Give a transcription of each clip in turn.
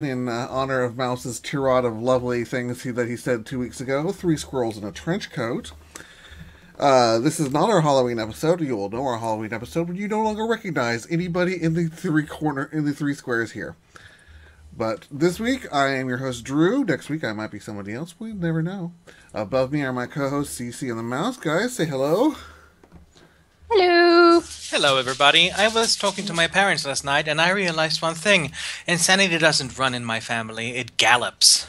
in honor of Mouse's tirade of lovely things that he said 2 weeks ago. Three squirrels in a trench coat. This is not our Halloween episode. You will know our Halloween episode when you no longer recognize anybody in the three squares here. But this week I am your host Drew. Next week I might be somebody else. We never know. Above me are my co-hosts Cece and the Mouse. Guys, say hello. Hello. Hello, everybody. I was talking to my parents last night, and I realized one thing. Insanity doesn't run in my family. It gallops.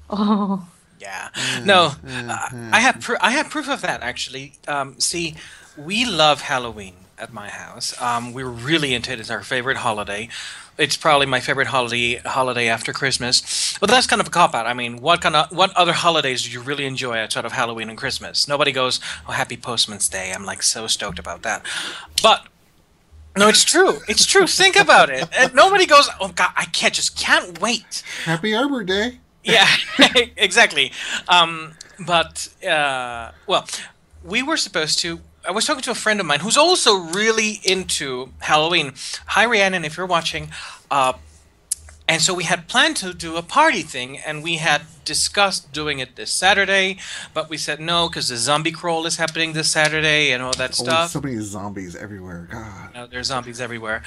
Oh. Yeah. No, I have proof of that, actually. See, we love Halloween at my house. We're really into it. It's our favorite holiday. It's probably my favorite holiday after Christmas. But that's kind of a cop-out. I mean, what other holidays do you really enjoy outside of Halloween and Christmas? Nobody goes, "Oh, Happy Postman's Day." I'm like so stoked about that. But no, it's true. It's true. Think about it. And nobody goes, "Oh God, I can't wait." Happy Arbor Day. Yeah, exactly. Well, we were supposed to. I was talking to a friend of mine who's also really into Halloween. Hi, Rhiannon, if you're watching. And so we had planned to do a party thing, and we had discussed doing it this Saturday, but we said no because the zombie crawl is happening this Saturday and all that stuff. So many zombies everywhere. God. There's zombies everywhere.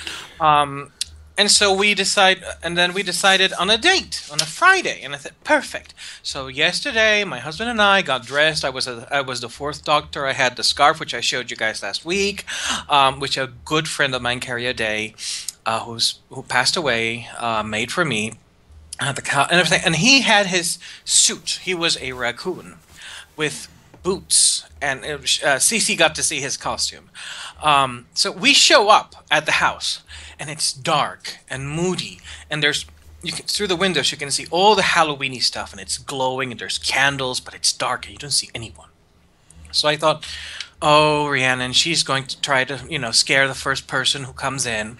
And so we decided on a date on a Friday, and I said, perfect. So yesterday, my husband and I got dressed. I was the fourth doctor. I had the scarf, which I showed you guys last week, which a good friend of mine, Carrie Day, who passed away, made for me. And everything, and he had his suit. He was a raccoon with boots, and Cece got to see his costume. So we show up at the house, and it's dark and moody, and through the windows you can see all the Halloweeny stuff, and it's glowing, and there's candles, but it's dark, and you don't see anyone. So I thought, oh, Rhiannon, she's going to try to, scare the first person who comes in.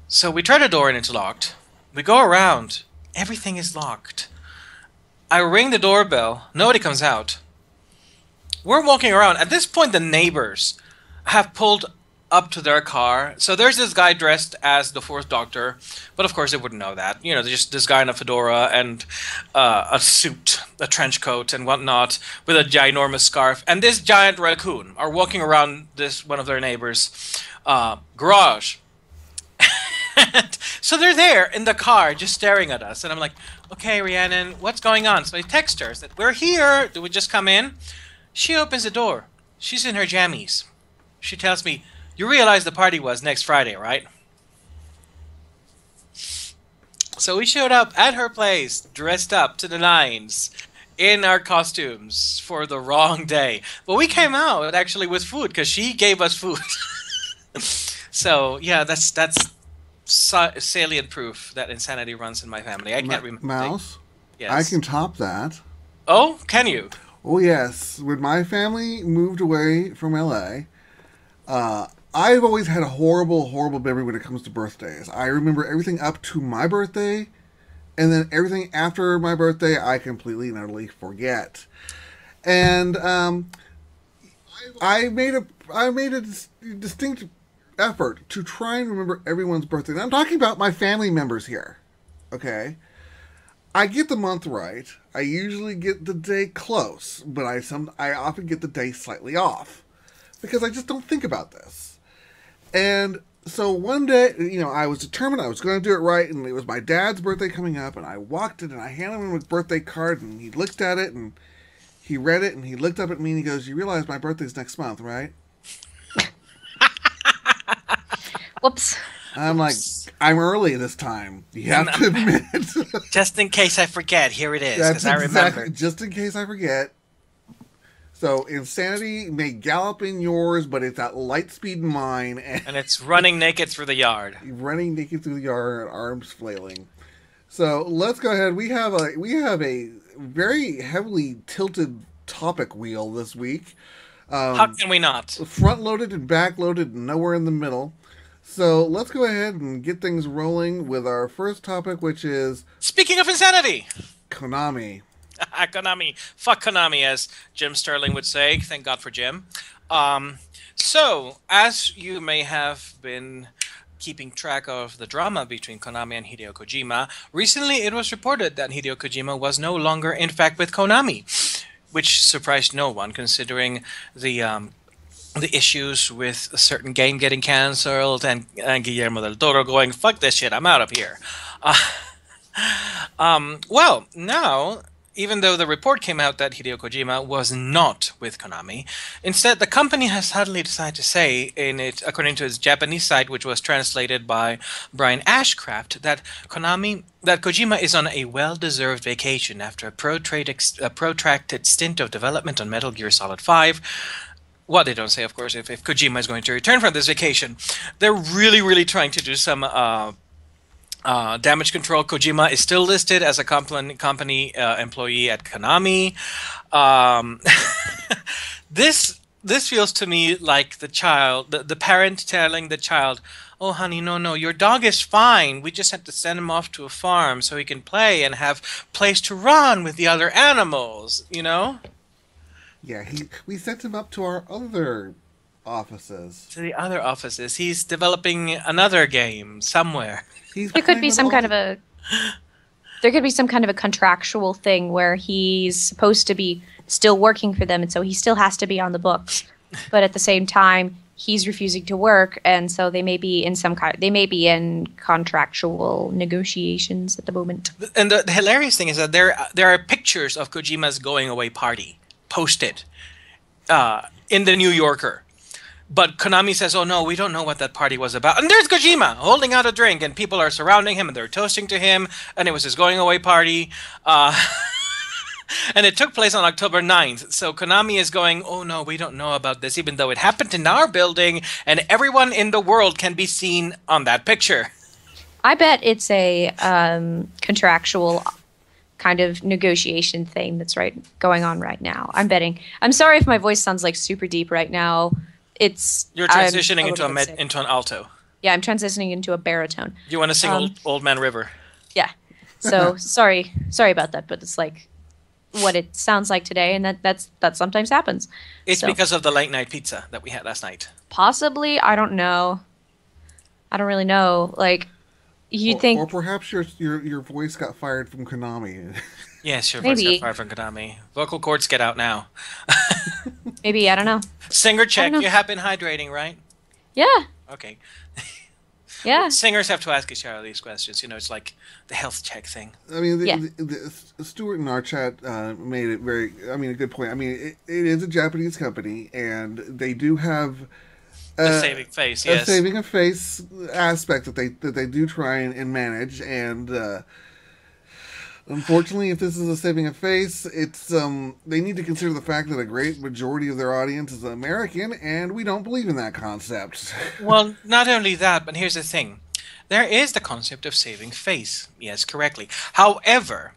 So we try the door, and it's locked. We go around. Everything is locked. I ring the doorbell. Nobody comes out. We're walking around. At this point, the neighbors have pulled up to their car. So there's this guy dressed as the fourth doctor, but of course they wouldn't know that. Just this guy in a fedora and a suit, a trench coat and whatnot, with a ginormous scarf. And this giant raccoon are walking around one of their neighbors' garage. So they're there in the car just staring at us. And I'm like, okay, Rhiannon, what's going on? So I text her, said, we're here. Do we just come in? She opens the door. She's in her jammies. She tells me, you realize the party was next Friday, right? So we showed up at her place, dressed up to the nines, in our costumes for the wrong day. But we came out actually with food because she gave us food. So yeah, that's salient proof that insanity runs in my family. I can't remember. Mouse? Yes. I can top that. Oh, can you? Oh, yes. When my family moved away from LA, I've always had a horrible, horrible memory when it comes to birthdays. I remember everything up to my birthday, and then everything after my birthday, I completely and utterly forget. And I made a distinct effort to try and remember everyone's birthday. I'm talking about my family members here. Okay? I get the month right. I usually get the day close, but I often get the day slightly off because I just don't think about this. And so one day, I was determined I was going to do it right, and it was my dad's birthday coming up, and I walked in and I handed him his birthday card, and he looked at it and he read it, and he looked up at me and he goes, "You realize my birthday's next month, right?" Whoops. I'm like, I'm early this time. You have to admit. Just in case I forget, here it is, because I remember. Just in case I forget. So, insanity may gallop in yours, but it's at light speed in mine. And it's running naked through the yard. Running naked through the yard, arms flailing. So, let's go ahead. We have a very heavily tilted topic wheel this week. How can we not? Front-loaded and back-loaded and nowhere in the middle. So let's go ahead and get things rolling with our first topic, which is... Speaking of insanity! Konami. Konami. Fuck Konami, as Jim Sterling would say. Thank God for Jim. So, as you may have been keeping track of the drama between Konami and Hideo Kojima, recently it was reported that Hideo Kojima was no longer, in fact, with Konami, which surprised no one, considering the issues with a certain game getting cancelled and Guillermo del Toro going, "Fuck this shit, I'm out of here." Uh, well, now, even though the report came out that Hideo Kojima was not with Konami, instead the company has suddenly decided to say, according to its Japanese site, which was translated by Brian Ashcraft, that Kojima is on a well-deserved vacation after a protracted stint of development on Metal Gear Solid 5. What they don't say, of course, if Kojima is going to return from this vacation. They're really, really trying to do some damage control. Kojima is still listed as a company employee at Konami. This feels to me like the parent telling the child, "Oh, honey, no, your dog is fine. We just have to send him off to a farm so he can play and have place to run with the other animals." You know? Yeah, we sent him up to our other offices. To the other offices. He's developing another game somewhere. There could be some kind of a contractual thing where he's supposed to be still working for them, and so he still has to be on the books. But at the same time, he's refusing to work, and so they may be in contractual negotiations at the moment. And the hilarious thing is that there are pictures of Kojima's going away party posted in the New Yorker. But Konami says, "Oh no, we don't know what that party was about." And there's Kojima holding out a drink, and people are surrounding him, and they're toasting to him, and it was his going away party. And it took place on October 9th. So Konami is going, "Oh no, we don't know about this, even though it happened in our building, and everyone in the world can be seen on that picture." I bet it's a contractual kind of negotiation thing that's going on right now. I'm betting. I'm sorry if my voice sounds like super deep right now. You're transitioning into an alto. Yeah, I'm transitioning into a baritone. You want to sing Old Man River? Yeah. So sorry about that, but it's like what it sounds like today, and that sometimes happens. It's because of the late night pizza that we had last night. Possibly, I don't know. I don't really know. Like, think, or perhaps your voice got fired from Konami. Yes, your voice got fired from Konami. Vocal cords, get out now. Maybe, I don't know. Singer check. You have been hydrating, right? Yeah. Okay. Yeah. Singers have to ask each other these questions. You know, it's like the health check thing. I mean, Stuart in our chat made it a good point. I mean, it is a Japanese company, and they do have a saving face, yes. A saving a face aspect that they do try and manage, and unfortunately, if this is a saving a face, it's they need to consider the fact that a great majority of their audience is American, and we don't believe in that concept. Well, not only that, but here's the thing. There is the concept of saving face, yes, correctly. However,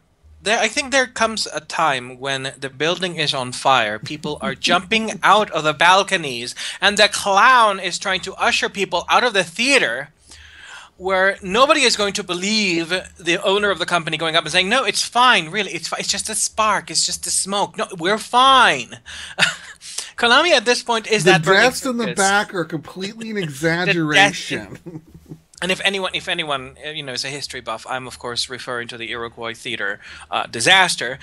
I think there comes a time when the building is on fire, people are jumping out of the balconies, and the clown is trying to usher people out of the theater, where nobody is going to believe the owner of the company going up and saying, "No, it's fine, really, it's fine. It's just a spark, it's just a smoke. No, we're fine." Konami at this point is that burning deaths in the back are completely an exaggeration. And if anyone, is a history buff, I'm of course referring to the Iroquois Theater disaster.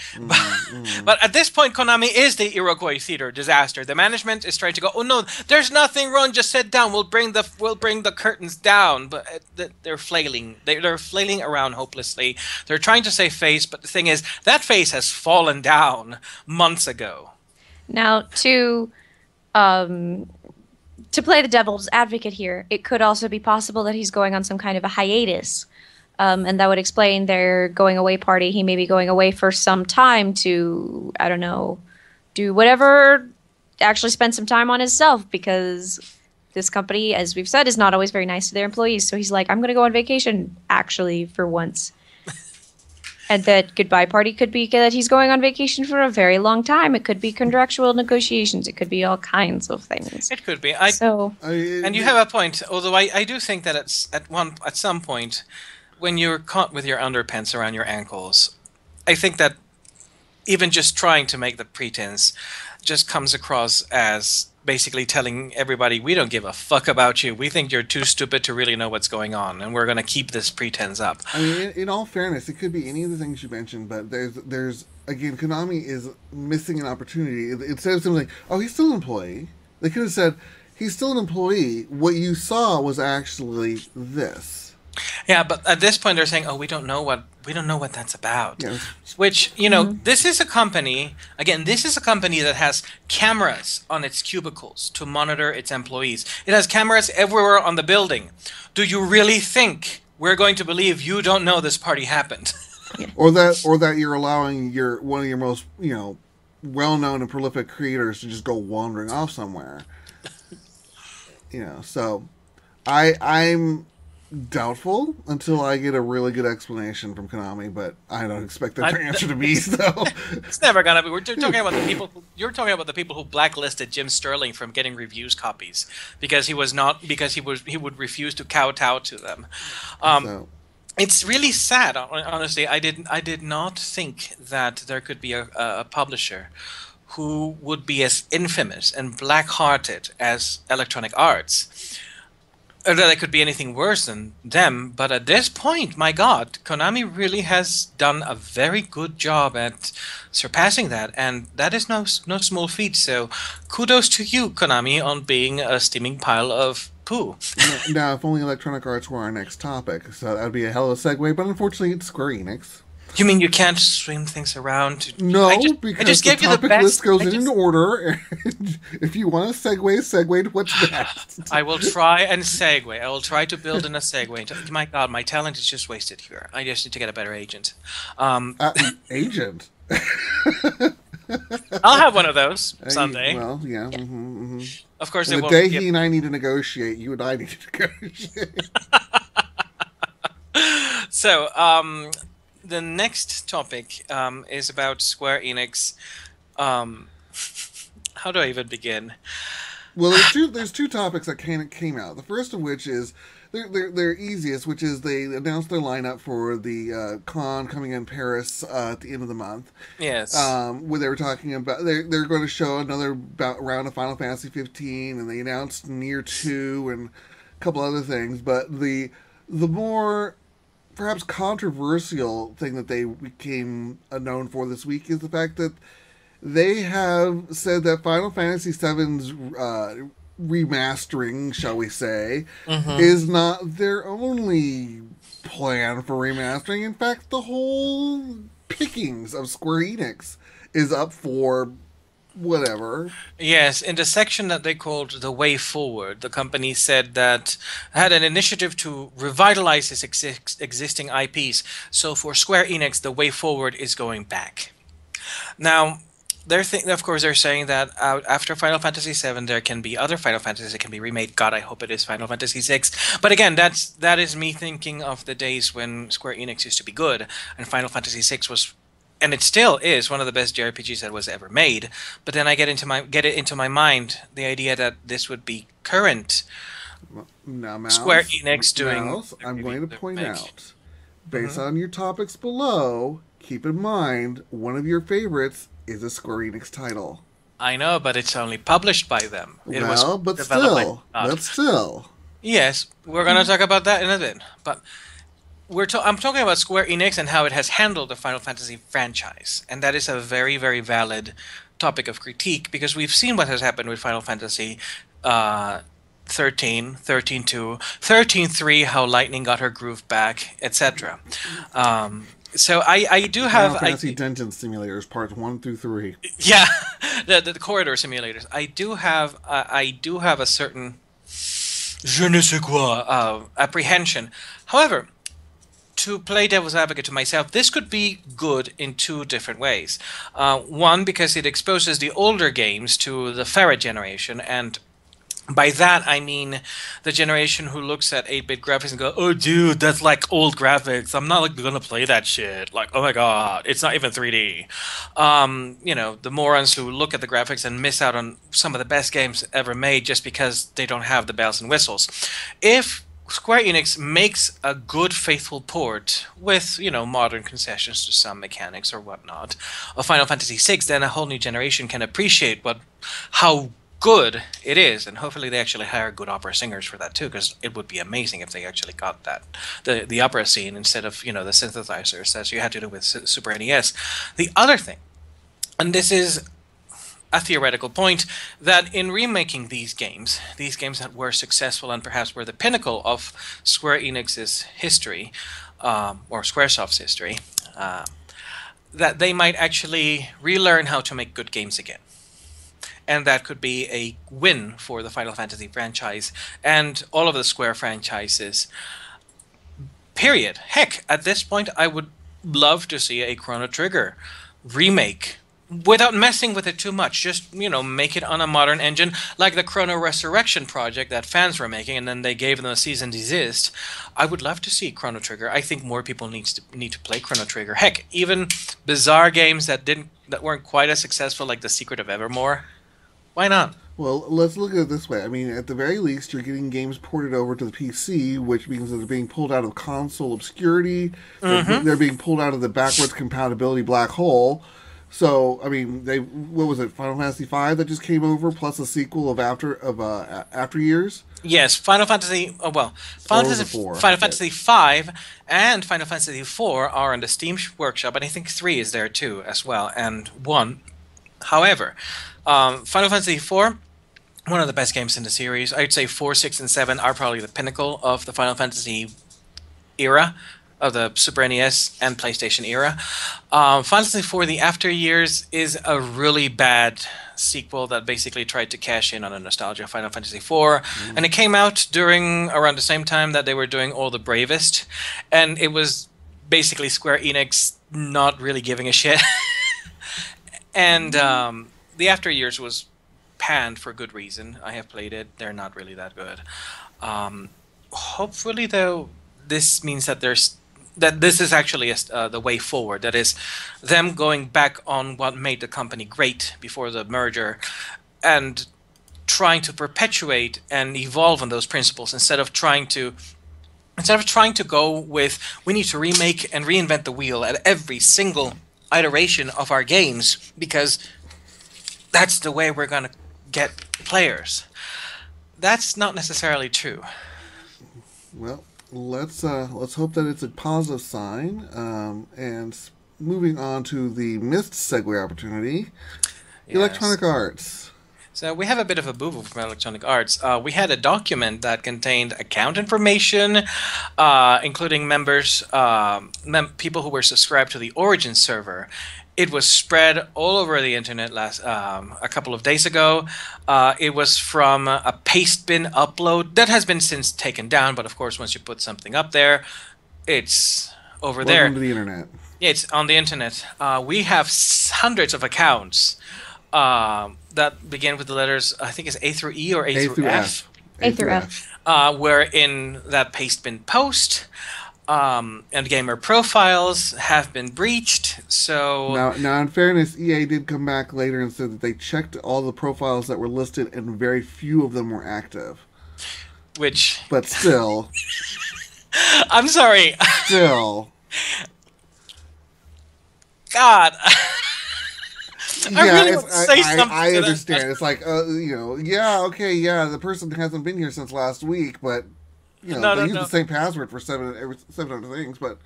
But at this point, Konami is the Iroquois Theater disaster. The management is trying to go, "Oh no, there's nothing wrong. Just sit down. We'll bring the curtains down." But they're flailing. They're flailing around hopelessly. They're trying to save face, but the thing is, that face has fallen down months ago. Now to play the devil's advocate here, it could also be possible that he's going on some kind of a hiatus. And that would explain their going away party. He may be going away for some time to, I don't know, do whatever, actually spend some time on himself, because this company, as we've said, is not always very nice to their employees. So he's like, I'm going to go on vacation, actually, for once. And that goodbye party could be that he's going on vacation for a very long time. It could be contractual negotiations. It could be all kinds of things. It could be. And you have a point. Although I do think that at some point, when you're caught with your underpants around your ankles, I think that even just trying to make the pretense just comes across as basically telling everybody, we don't give a fuck about you. We think you're too stupid to really know what's going on, and we're going to keep this pretense up. I mean, in all fairness, it could be any of the things you mentioned, but there's again, Konami is missing an opportunity. Instead of saying, "Oh, he's still an employee," they could have said, "He's still an employee. What you saw was actually this." Yeah, but at this point they're saying, "Oh, we don't know what that's about." Yeah. Which, this is a company, again, this is a company that has cameras on its cubicles to monitor its employees. It has cameras everywhere on the building. Do you really think we're going to believe you don't know this party happened? Or that you're allowing one of your most, well-known and prolific creators to just go wandering off somewhere. So I'm doubtful until I get a really good explanation from Konami, but I don't expect that answer to be so. It's never gonna be. We're talking about the people. You're talking about the people who blacklisted Jim Sterling from getting reviews copies because he would refuse to kowtow to them. It's really sad, honestly. I did not think that there could be a publisher who would be as infamous and black-hearted as Electronic Arts. Or that it could be anything worse than them, but at this point, my God, Konami really has done a very good job at surpassing that, and that is no small feat. So, kudos to you, Konami, on being a steaming pile of poo. Now, if only Electronic Arts were our next topic, so that would be a hell of a segue. But unfortunately, it's Square Enix. You mean you can't swing things around? No, because the topic list goes in order. And if you want to segue to what's next. I will try and segue. I will try to build in a segue. My God, my talent is just wasted here. I just need to get a better agent. Agent? I'll have one of those someday. Well, yeah. Mm-hmm, mm-hmm. Of course, the day he and I need to negotiate, you and I need to negotiate. So, the next topic is about Square Enix. How do I even begin? Well, there's two topics that came out. The first of which is their easiest, which is they announced their lineup for the con coming in Paris at the end of the month. Yes. Where they were talking about they're going to show another round of Final Fantasy 15, and they announced Nier 2 and a couple other things. But the more perhaps controversial thing that they became known for this week is the fact that they have said that Final Fantasy VII's remastering, shall we say, is not their only plan for remastering. In fact, the whole pickings of Square Enix is up for whatever. Yes, in the section that they called The Way Forward, the company said that had an initiative to revitalize its existing IPs. So for Square Enix, the way forward is going back. Now, of course, they're saying that after Final Fantasy VII, there can be other Final Fantasies that can be remade. God, I hope it is Final Fantasy VI. But again, that is me thinking of the days when Square Enix used to be good, and Final Fantasy VI was, and it still is, one of the best JRPGs that was ever made. But then I get it into my mind the idea that this would be current Square Enix doing. I'm going to point out, based on your topics below, keep in mind one of your favorites is a Square Enix title. I know, but it's only published by them. But still. Yes, we're going to talk about that in a bit. But I'm talking about Square Enix and how it has handled the Final Fantasy franchise. And that is a very, very valid topic of critique, because we've seen what has happened with Final Fantasy 13, 13-2, 13-3, how Lightning got her groove back, etc. So I do have Final Fantasy Dungeon Simulators Parts 1 through 3. Yeah, the corridor simulators. I do have a certain je ne sais quoi apprehension. However, to play devil's advocate to myself, this could be good in two different ways. One, because it exposes the older games to the Ferret generation, and by that, I mean the generation who looks at 8-bit graphics and go, "Oh, dude, that's like old graphics. I'm not going to play that shit. Like, oh my god, it's not even 3D." The morons who look at the graphics and miss out on some of the best games ever made just because they don't have the bells and whistles. If Square Enix makes a good, faithful port with, modern concessions to some mechanics or whatnot of Final Fantasy VI, then a whole new generation can appreciate how good it is, and hopefully they actually hire good opera singers for that too, because it would be amazing if they actually got that the opera scene instead of the synthesizers as you had to do with Super NES. The other thing, and this is a theoretical point, that in remaking these games that were successful and perhaps were the pinnacle of Square Enix's history, or Squaresoft's history, that they might actually relearn how to make good games again. And that could be a win for the Final Fantasy franchise and all of the Square franchises. Period. Heck, at this point, I would love to see a Chrono Trigger remake without messing with it too much. Just, make it on a modern engine, like the Chrono Resurrection project that fans were making, and then they gave them a cease and desist. I would love to see Chrono Trigger. I think more people need to play Chrono Trigger. Heck, even bizarre games that weren't quite as successful, like The Secret of Evermore. Why not? Well, let's look at it this way. I mean, at the very least, you're getting games ported over to the PC, which means that they're being pulled out of console obscurity. They're being pulled out of the backwards compatibility black hole. So, I mean, what was it, Final Fantasy V that just came over, plus a sequel of After Years? Yes, Final Fantasy Fantasy V and Final Fantasy IV are on the Steam Workshop, and I think 3 is there too as well, and 1. However, Final Fantasy IV, one of the best games in the series. I'd say 4, 6, and 7 are probably the pinnacle of the Final Fantasy era, of the Super NES and PlayStation era. Final Fantasy IV, The After Years, is a really bad sequel that basically tried to cash in on the nostalgia of Final Fantasy IV. And it came out around the same time that they were doing All the Bravest. And it was basically Square Enix not really giving a shit. And The After Years was panned for good reason. I have played it. They're not really that good. Hopefully, though, this means that this is actually the way forward. That is, them going back on what made the company great before the merger, and trying to perpetuate and evolve on those principles instead of trying to go with, we need to remake and reinvent the wheel at every single iteration of our games because that's the way we're going to get players. That's not necessarily true. Well, let's hope that it's a positive sign. And moving on to the missed segue opportunity, Yes. Electronic Arts. So we have a bit of a boo-boo from Electronic Arts. We had a document that contained account information, including members, people who were subscribed to the Origin server. It was spread all over the internet a couple of days ago. It was from a Pastebin upload that has been since taken down, but of course, once you put something up there, it's over there. Welcome to the internet. Yeah, it's on the internet. We have hundreds of accounts that begin with the letters, I think it's A through E or A through F. A through F. Where in that Pastebin post, and gamer profiles have been breached. So now, in fairness, EA did come back later and said that they checked all the profiles that were listed, and very few of them were active. But still, I'm sorry. Still, God. I really want to say something. I understand. It's like, the person hasn't been here since last week, but they use the same password for seven other things. But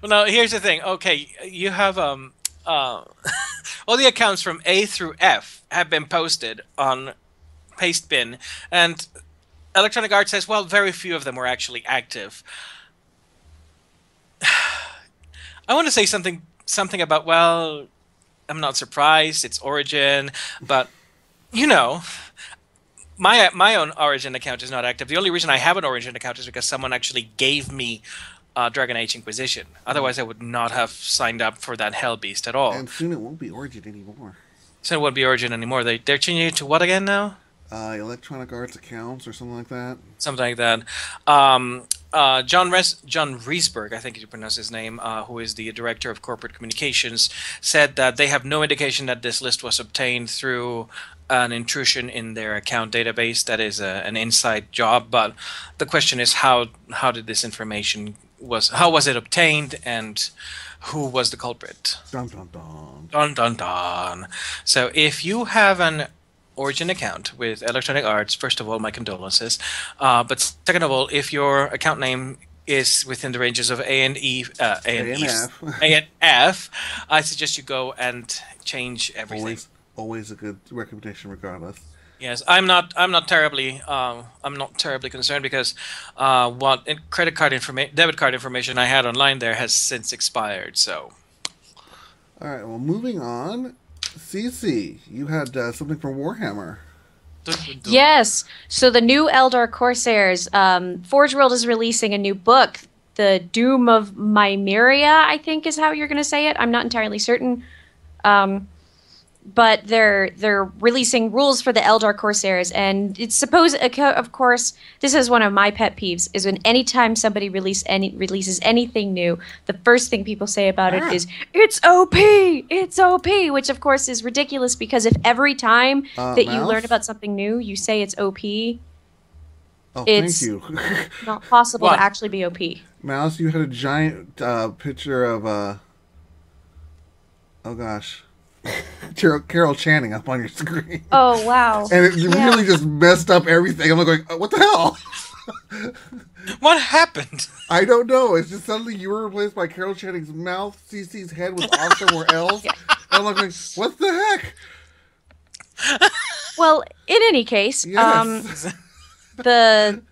well, no. Here's the thing. Okay, you have all the accounts from A through F have been posted on Pastebin, and Electronic Arts says, well, very few of them were actually active. I want to say something about, well, I'm not surprised. It's Origin, but my own Origin account is not active. The only reason I have an Origin account is because someone actually gave me Dragon Age Inquisition. Otherwise, I would not have signed up for that hell beast at all. And soon it won't be Origin anymore. Soon it won't be Origin anymore. They're changing it to what again now? Electronic Arts accounts or something like that. Something like that. John Riesberg, I think you pronounce his name, who is the director of corporate communications, said that they have no indication that this list was obtained through an intrusion in their account database. That is an inside job. But the question is, how did this information how was it obtained, and who was the culprit? Dun dun dun. Dun dun dun. So if you have an Origin account with Electronic Arts, first of all, my condolences. But second of all, if your account name is within the ranges of A and E, A and F. A and F, I suggest you go and change everything. Always a good recommendation, regardless. Yes, I'm not. I'm not terribly concerned because what credit card information, debit card information I had online there has since expired. So. All right. Well, moving on. CC, you had something from Warhammer. Yes. So the new Eldar Corsairs, Forge World is releasing a new book. The Doom of Mymeria, I think is how you're going to say it. I'm not entirely certain. But they're releasing rules for the Eldar Corsairs, and it's supposed. Of course, this is one of my pet peeves: is when anytime somebody releases anything new, the first thing people say about it is "It's OP, it's OP," which of course is ridiculous because if every time that you learn about something new, you say it's OP, thank you. not possible to actually be OP. Mouse, you had a giant picture of oh gosh. Carol Channing up on your screen. Oh, wow. And it really just messed up everything. I'm like, going, what the hell? What happened? I don't know. It's just suddenly you were replaced by Carol Channing's mouth. CC's head was off somewhere else. And I'm like, what the heck? Well, in any case, yes. The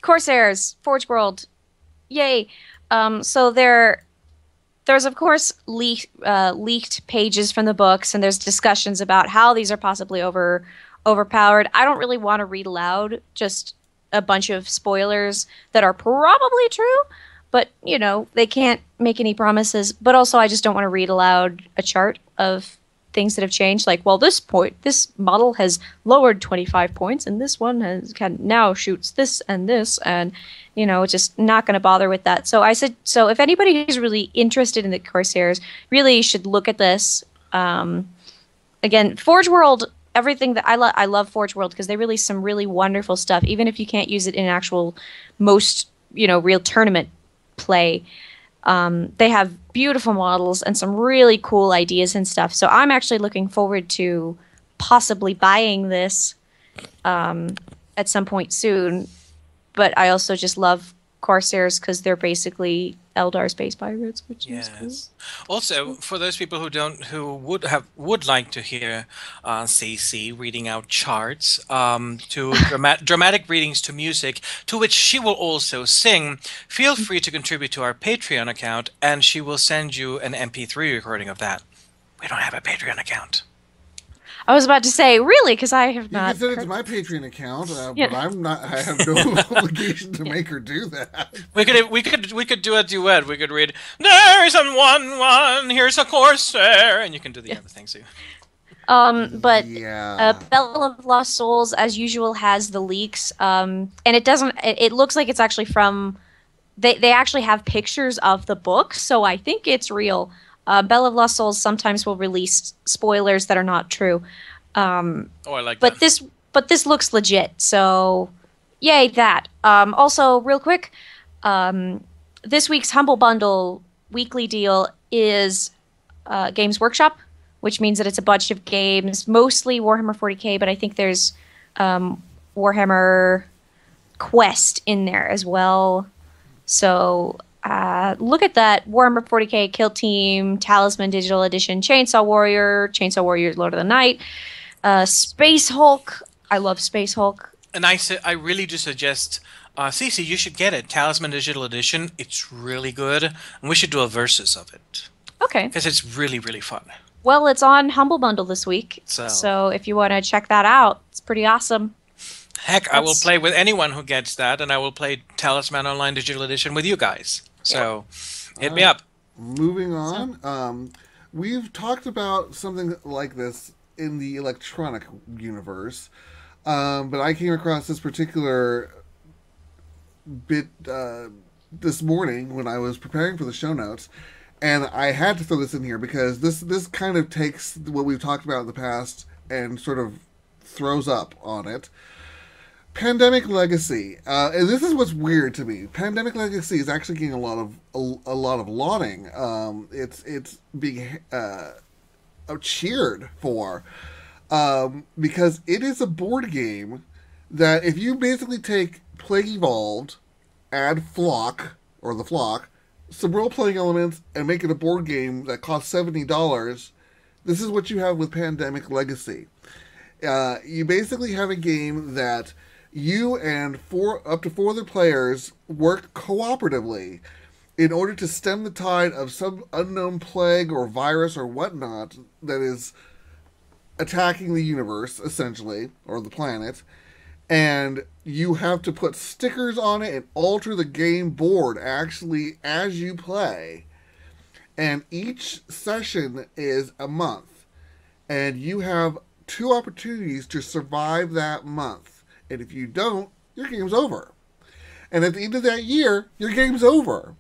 Corsairs, Forge World, yay. So there's of course leaked pages from the books, and there's discussions about how these are possibly overpowered. I don't really want to read aloud just a bunch of spoilers that are probably true, but you know, they can't make any promises. But also I just don't want to read aloud a chart of things that have changed, like, well, this model has lowered 25 points and this one now shoots this, and you know, just not going to bother with that. So I said, so if anybody who's really interested in the Corsairs really should look at this. Again, Forge World, everything that I love Forge World because they release some really wonderful stuff, even if you can't use it in actual real tournament play. They have beautiful models and some really cool ideas and stuff. So I'm actually looking forward to possibly buying this at some point soon. But I also just love Corsairs because they're basically Eldar space pirates, which is cool. Also, for those people who would like to hear CC reading out charts to dramatic readings to music, to which she will also sing, feel free to contribute to our Patreon account, and she will send you an MP3 recording of that. We don't have a Patreon account. I was about to say, really, because I have not. You can send it to my Patreon account, but I have no obligation to make her do that. We could do a duet. We could read, "There's a one, here's a Corsair," and you can do the other things too. But Bell of Lost Souls, as usual, has the leaks, and it doesn't. It looks like it's actually from. They actually have pictures of the book, so I think it's real. Bell of Lost Souls sometimes will release spoilers that are not true. I like that. But this looks legit, so yay that. Also, real quick, this week's Humble Bundle weekly deal is Games Workshop, which means that it's a bunch of games, mostly Warhammer 40k, but I think there's Warhammer Quest in there as well. So look at that. Warhammer 40k, Kill Team, Talisman Digital Edition, Chainsaw Warrior Lord of the Night, Space Hulk. I love Space Hulk. And I really do suggest, Cece, you should get it. Talisman Digital Edition. It's really good. And we should do a versus of it. Okay. Because it's really, really fun. Well, it's on Humble Bundle this week. So if you want to check that out, it's pretty awesome. Heck, I will play with anyone who gets that, and I will play Talisman Online Digital Edition with you guys. So, hit me up. Moving on, we've talked about something like this in the electronic universe, but I came across this particular bit this morning when I was preparing for the show notes, and I had to throw this in here because this kind of takes what we've talked about in the past and sort of throws up on it. Pandemic Legacy, and this is what's weird to me. Pandemic Legacy is actually getting a lot of lauding. It's being cheered for. because it is a board game that if you basically take Plague Evolved, add Flock, or the Flock, some role-playing elements, and make it a board game that costs $70, this is what you have with Pandemic Legacy. You basically have a game that you and up to four other players work cooperatively in order to stem the tide of some unknown plague or virus or whatnot that is attacking the universe, essentially, or the planet. And you have to put stickers on it and alter the game board, actually, as you play. And each session is a month. And you have 2 opportunities to survive that month. And if you don't, your game's over. And at the end of that year, your game's over.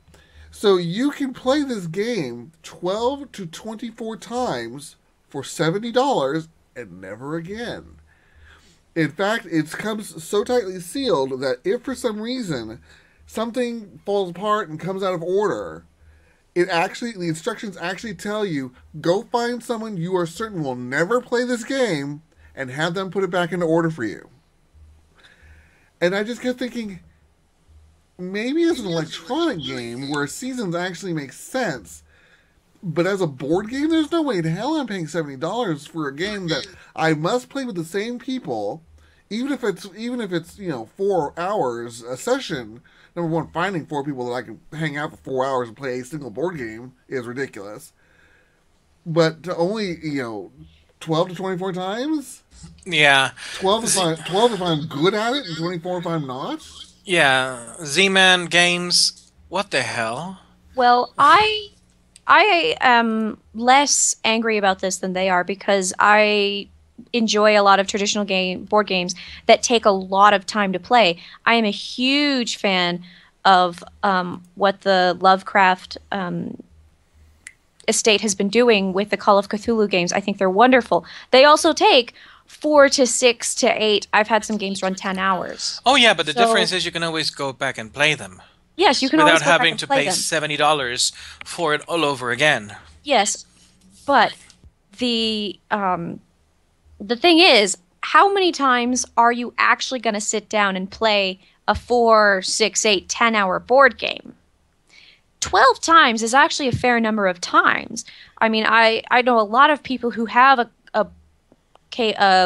So you can play this game 12 to 24 times for $70 and never again. In fact, it comes so tightly sealed that if for some reason something falls apart and comes out of order, the instructions actually tell you, go find someone you are certain will never play this game and have them put it back into order for you. And I just kept thinking, maybe as an electronic game where seasons actually make sense, but as a board game, there's no way in hell I'm paying $70 for a game that I must play with the same people, even if it's 4 hours a session. Number one, finding 4 people that I can hang out for 4 hours and play a single board game is ridiculous. But to only 12 to 24 times. Yeah. 12 if I'm good at it, and 24 if I'm not. Yeah, Z-Man Games. What the hell? Well, I am less angry about this than they are because I enjoy a lot of traditional board games that take a lot of time to play. I am a huge fan of what the Lovecraft estate has been doing with the Call of Cthulhu games. I think they're wonderful. They also take 4 to 6 to 8. I've had some games run 10 hours. Oh yeah, but the difference is you can always go back and play them. Yes, you can without always go back having and to play pay them. $70 for it all over again. Yes, but the thing is, how many times are you actually going to sit down and play a 4, 6, 8, 10-hour board game? 12 times is actually a fair number of times. I mean, I know a lot of people who have a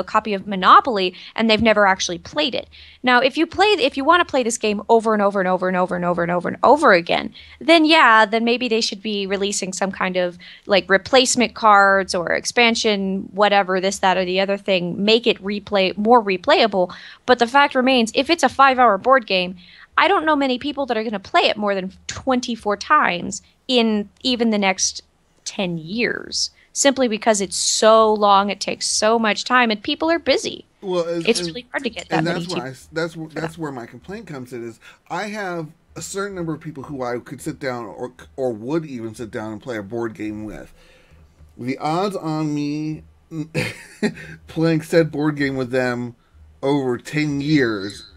copy of Monopoly and they've never actually played it. Now, if you want to play this game over and over and over and over and over and over and over again, then maybe they should be releasing some kind of like replacement cards or expansion, whatever, this, that, or the other thing, make it more replayable. But the fact remains, if it's a 5-hour board game, I don't know many people that are going to play it more than 24 times in even the next 10 years. Simply because it's so long, it takes so much time, and people are busy. Well, it's really hard to get that many. And that's where my complaint comes in. Is I have a certain number of people who I could sit down or would even sit down and play a board game with. The odds on me playing said board game with them over 10 years.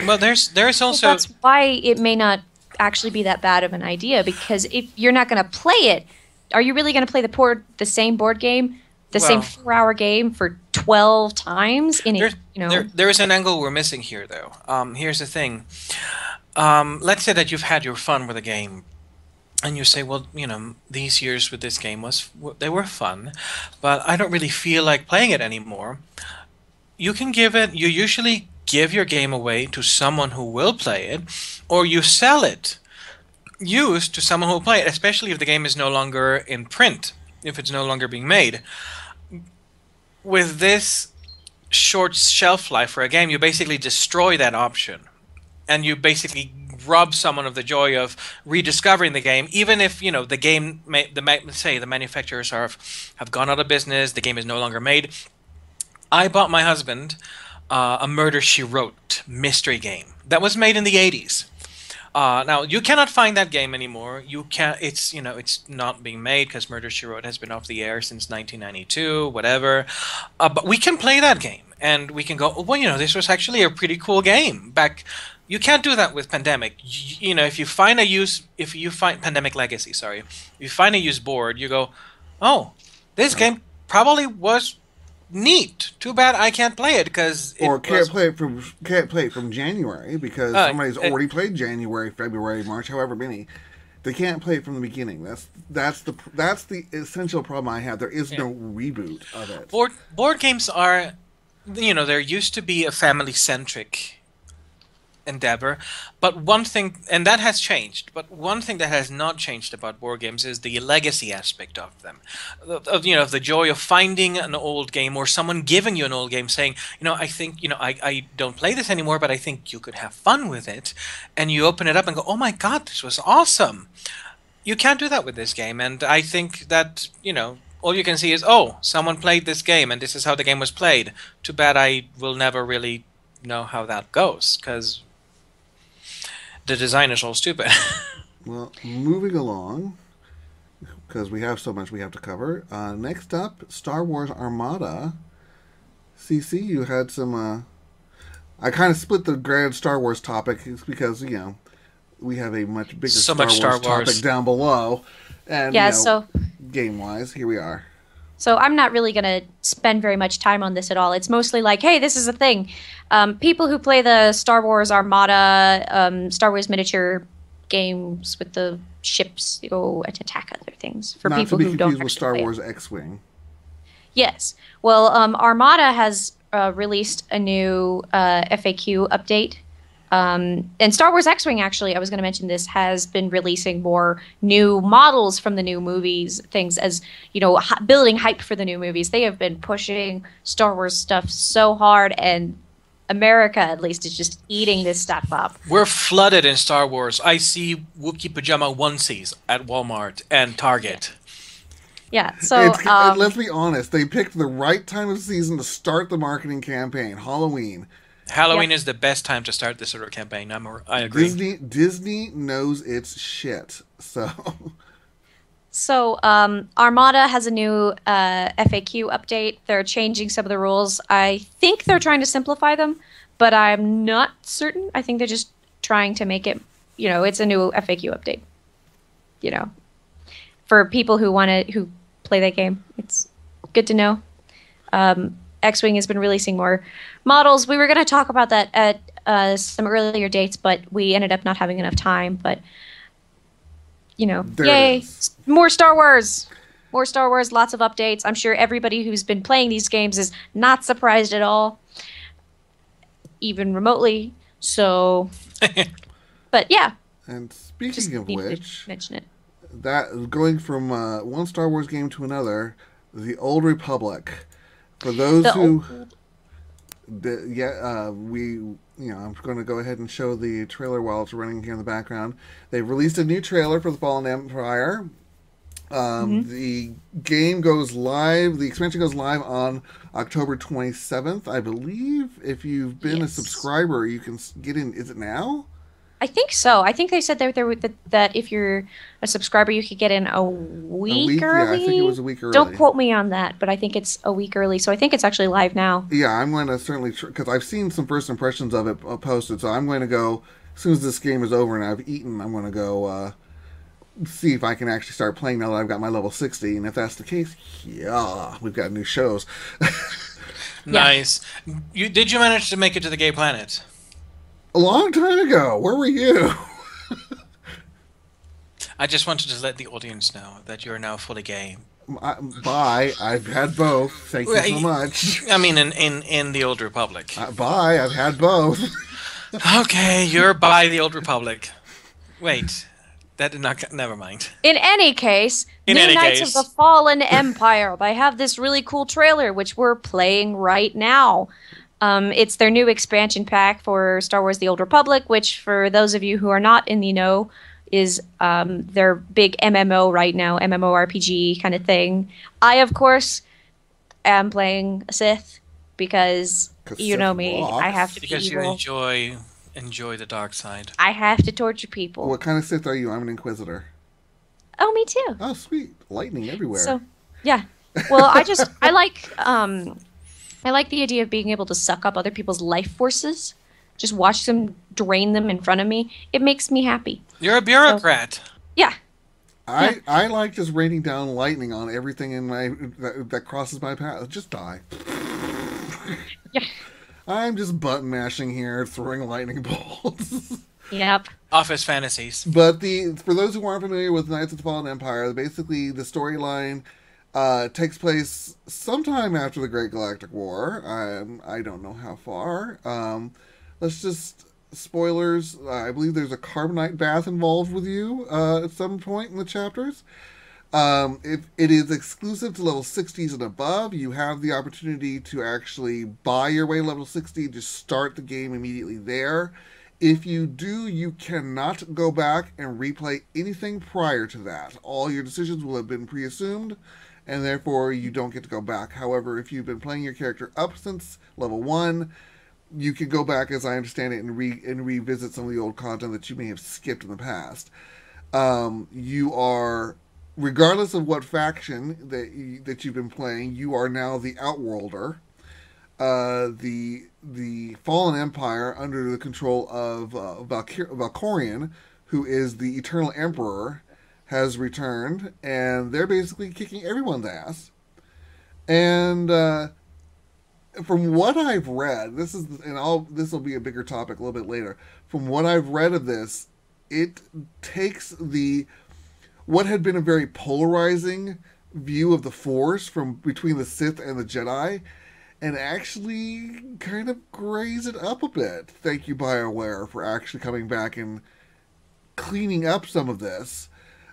Well, there's also that's why it may not actually be that bad of an idea, because if you're not going to play it, are you really going to play the same board game, same 4-hour game for 12 times there is an angle we're missing here, though. Here's the thing. Let's say that you've had your fun with a game, and you say, well, these years with this game they were fun, but I don't really feel like playing it anymore. You usually give your game away to someone who will play it, or you sell it used to someone who will play it, especially if the game is no longer in print, if it's no longer being made. With this short shelf life for a game, you basically destroy that option, and you basically rob someone of the joy of rediscovering the game, even if the game say the manufacturers have gone out of business, the game is no longer made. I bought my husband a Murder, She Wrote mystery game that was made in the 80s. Now you cannot find that game anymore. It's not being made because Murder, She Wrote has been off the air since 1992, whatever. But we can play that game, and we can go, well, this was actually a pretty cool game back. You can't do that with Pandemic. If you find Pandemic Legacy, sorry, if you find a used board, you go, oh, this game probably was neat. Too bad I can't play it because Or can't play it from January because somebody's already played January, February, March, however many. They can't play it from the beginning. That's the essential problem I have. There is no reboot of it. Board games are, there used to be a family-centric endeavor, but one thing, and that has changed, but one thing that has not changed about board games is the legacy aspect of them. Of the joy of finding an old game or someone giving you an old game saying, I think, I don't play this anymore, but I think you could have fun with it. And you open it up and go, oh my God, this was awesome. You can't do that with this game. And I think that, all you can see is, oh, someone played this game and this is how the game was played. Too bad I will never really know how that goes because the design is all stupid. Well, moving along, because we have so much we have to cover. Next up, Star Wars Armada. CC, you had some... I kind of split the grand Star Wars topic because, we have a much bigger Star Wars topic down below. And, so game-wise, here we are. So I'm not really going to spend very much time on this at all. It's mostly like, hey, this is a thing. People who play the Star Wars Armada, Star Wars miniature games with the ships go and attack other things. For not people to be who don't confused with Star Wars X-Wing. Yes. Well, Armada has released a new FAQ update. And Star Wars X-Wing, actually, I was going to mention this, has been releasing more new models from the new movies, things as, building hype for the new movies. They have been pushing Star Wars stuff so hard, and America, at least, is just eating this stuff up. We're flooded in Star Wars. I see Wookiee pajama onesies at Walmart and Target. Yeah, so... let's be honest, they picked the right time of season to start the marketing campaign, Halloween. Halloween is the best time to start this sort of campaign. I agree. Disney knows its shit. So Armada has a new FAQ update. They're changing some of the rules. I think they're trying to simplify them, but I'm not certain. I think they're just trying to make it, it's a new FAQ update. For people who play that game, it's good to know. X-Wing has been releasing more models. We were going to talk about that at some earlier dates, but we ended up not having enough time. But, yay. More Star Wars. More Star Wars, lots of updates. I'm sure everybody who's been playing these games is not surprised at all, even remotely. So, but yeah. And speaking of which, mention it. That going from one Star Wars game to another, the Old Republic. For those I'm going to go ahead and show the trailer while it's running here in the background. They've released a new trailer for the Fallen Empire. The game goes live, the expansion goes live on October 27th, I believe. If you've been a subscriber, you can get in. Is it now? I think so. I think they said that if you're a subscriber, you could get in a week early. Yeah, I think it was a week early. Don't quote me on that, but I think it's a week early. So I think it's actually live now. Yeah, I'm going to certainly, because I've seen some first impressions of it posted, so I'm going to go, as soon as this game is over and I've eaten, I'm going to go see if I can actually start playing now that I've got my level 60. And if that's the case, yeah, we've got new shows. Nice. Did you manage to make it to the gay planet? A long time ago. Where were you? I just wanted to let the audience know that you're now fully gay. Bye. I've had both. Thank you so much. I mean, in the Old Republic. Bye. I've had both. Okay, you're by the Old Republic. Wait, that did not. Never mind. In any case, Knights of the Fallen Empire. They have this really cool trailer, which we're playing right now. It's their new expansion pack for Star Wars The Old Republic, which, for those of you who are not in the know, is their big MMO right now, MMORPG kind of thing. I, of course, am playing a Sith because you know me. I have to be evil. You enjoy the dark side. I have to torture people. What kind of Sith are you? I'm an Inquisitor. Oh, me too. Oh, sweet. Lightning everywhere. So, yeah. Well, I like the idea of being able to suck up other people's life forces. Just watch them drain them in front of me. It makes me happy. You're a bureaucrat. So, yeah. I like just raining down lightning on everything in my that crosses my path. Just die. Yeah. I'm just button mashing here, throwing lightning bolts. Yep. Office fantasies. But for those who aren't familiar with Knights of the Fallen Empire, basically the storyline takes place sometime after the Great Galactic War. I don't know how far. Let's just spoilers. I believe there's a carbonite bath involved with you at some point in the chapters. If it is exclusive to level 60s and above, you have the opportunity to actually buy your way level 60, just start the game immediately there. If you do, you cannot go back and replay anything prior to that. All your decisions will have been pre-assumed, and therefore you don't get to go back. However, if you've been playing your character up since level 1, you can go back, as I understand it, and revisit some of the old content that you may have skipped in the past. You are, regardless of what faction that you've been playing, you are now the Outworlder. The Fallen Empire, under the control of Valkorion, who is the Eternal Emperor, has returned, and they're basically kicking everyone's ass. And from what I've read, this will be a bigger topic a little bit later. From what I've read of this, it takes what had been a very polarizing view of the Force from between the Sith and the Jedi, and actually kind of graze it up a bit. Thank you, BioWare, for actually coming back and cleaning up some of this.